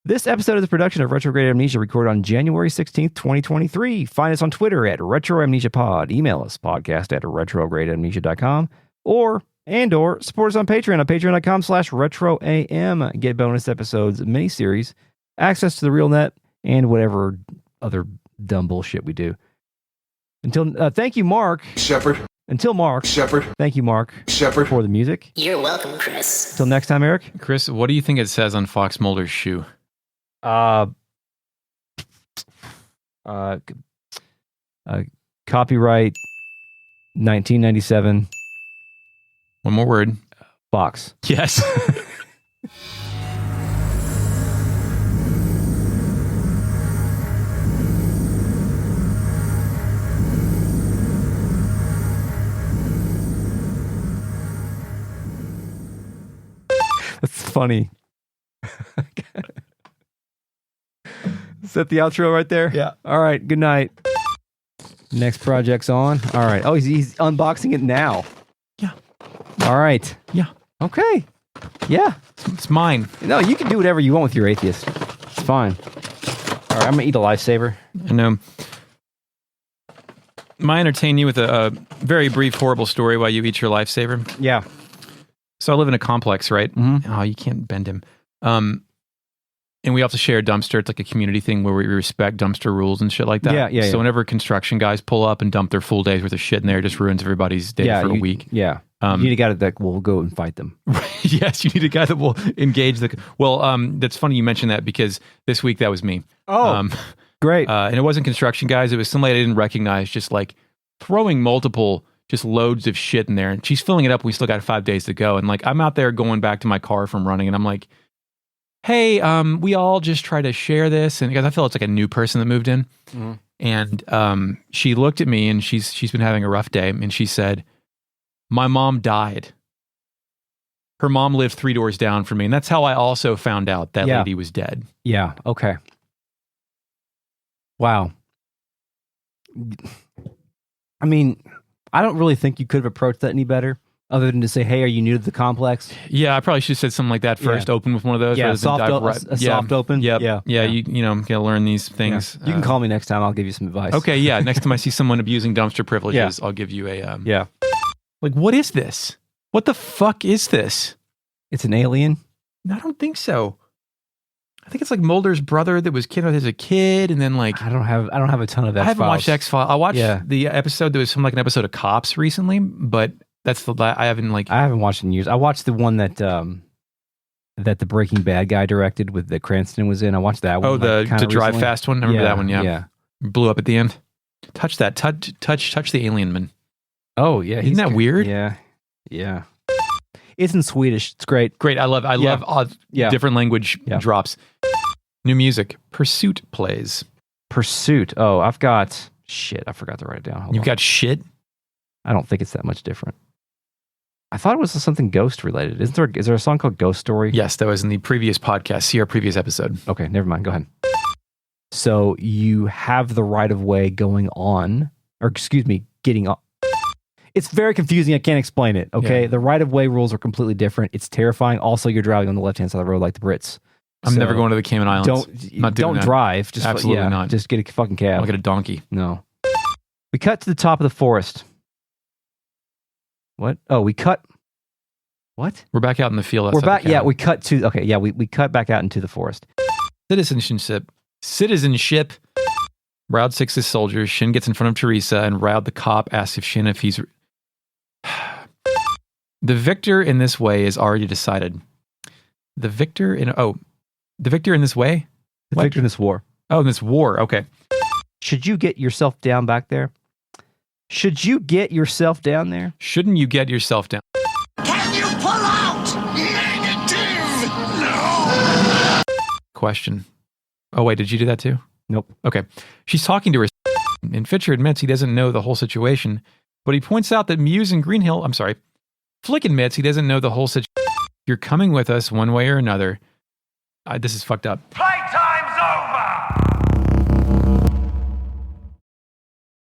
This episode is a production of Retrograde Amnesia, recorded on January 16th, 2023. Find us on Twitter at RetroAmnesiaPod. Email us, podcast@retrogradeamnesia.com, or support us on Patreon at patreon.com/retroam. Get bonus episodes, miniseries, access to the RealNet, and whatever other dumb bullshit we do. Thank you, Mark Shepard. Until Mark Shepard. Thank you, Mark Shepard, for the music. You're welcome, Chris. Till next time, Eric. Chris, what do you think it says on Fox Mulder's shoe? Copyright 1997. One more word. Fox. Yes. That's funny. Is that the outro right there? Yeah. All right. Good night. Next project's on. All right. Oh, he's unboxing it now. Yeah. All right. Yeah. Okay. Yeah. It's mine. No, you can do whatever you want with your atheist. It's fine. All right. I'm going to eat a lifesaver. I know. Might entertain you with a very brief, horrible story while you eat your lifesaver. Yeah. So I live in a complex, right? Mm-hmm. Oh, you can't bend him. And we also share a dumpster. It's like a community thing where we respect dumpster rules and shit like that. Yeah. So whenever construction guys pull up and dump their full day's worth of shit in there, it just ruins everybody's day for a week. Yeah. You need a guy that will go and fight them. Yes, you need a guy that will engage the... Well, that's funny you mentioned that because this week that was me. Oh, great. And it wasn't construction guys. It was somebody I didn't recognize, just like throwing multiple... just loads of shit in there, and she's filling it up. We still got 5 days to go, and like I'm out there going back to my car from running, and I'm like, "Hey, we all just try to share this," and because I feel it's like a new person that moved in, and she looked at me, and she's been having a rough day, and she said, "My mom died. Her mom lived 3 doors down from me," and that's how I also found out that lady was dead. Yeah. Okay. Wow. I mean, I don't really think you could have approached that any better, other than to say, "Hey, are you new to the complex?" Yeah, I probably should have said something like that first. Open with one of those. Yeah, rather than soft open. Yep. Yeah. You gotta learn these things. You can call me next time. I'll give you some advice. Okay, yeah. Next time I see someone abusing dumpster privileges, I'll give you a Like, what is this? What the fuck is this? It's an alien. I don't think so. I think it's like Mulder's brother that was kidnapped as a kid, and then like I don't have a ton of X-Files. I haven't watched X-Files. I watched the episode that was from like an episode of Cops recently, but that's I haven't watched in years. I watched the one that that the Breaking Bad guy directed with that Cranston was in. I watched that one. Oh, the Drive recently. Fast one? I remember that one, yeah. Yeah. Blew up at the end. Touch that. Touch the alien man. Oh, yeah. Isn't that weird? Yeah. Yeah. It's in Swedish. It's great. Great. I love odd, different language drops. New music. Pursuit plays. Pursuit. Oh, I've got... Shit, I forgot to write it down. Hold You've on. got shit? I don't think it's that much different. I thought it was something ghost related. Is there a song called Ghost Story? Yes, that was in the previous podcast. See our previous episode. Okay, never mind. Go ahead. So you have the right of way going on, or excuse me, getting on. It's very confusing. I can't explain it. Okay, Yeah. the right of way rules are completely different. It's terrifying. Also, you're driving on the left hand side of the road like the Brits. I'm never going to the Cayman Islands. Don't drive. Just Absolutely not. Just get a fucking cab. I'll get a donkey. No. We cut to the top of the forest. What? Oh, we cut. What? We're back out in the field. We're outside back. the Yeah, cabin. we cut to. Okay, yeah, we cut back out into the forest. Citizenship. Route 6's soldiers. Shin gets in front of Teresa, and Route the cop asks if Shin if he's... The victor in this way is already decided. The victor in this way? The What? victor in this war. Oh, in this war. Okay. Should you get yourself down back there? Should you get yourself down there? Shouldn't you get yourself down? Can you pull out? Negative! No! Question. Oh, wait, did you do that too? Nope. Okay. She's talking to her, and Fitcher admits he doesn't know the whole situation, but he points out that Muse and Greenhill, Flik admits he doesn't know the whole situation. You're coming with us one way or another. This is fucked up. Play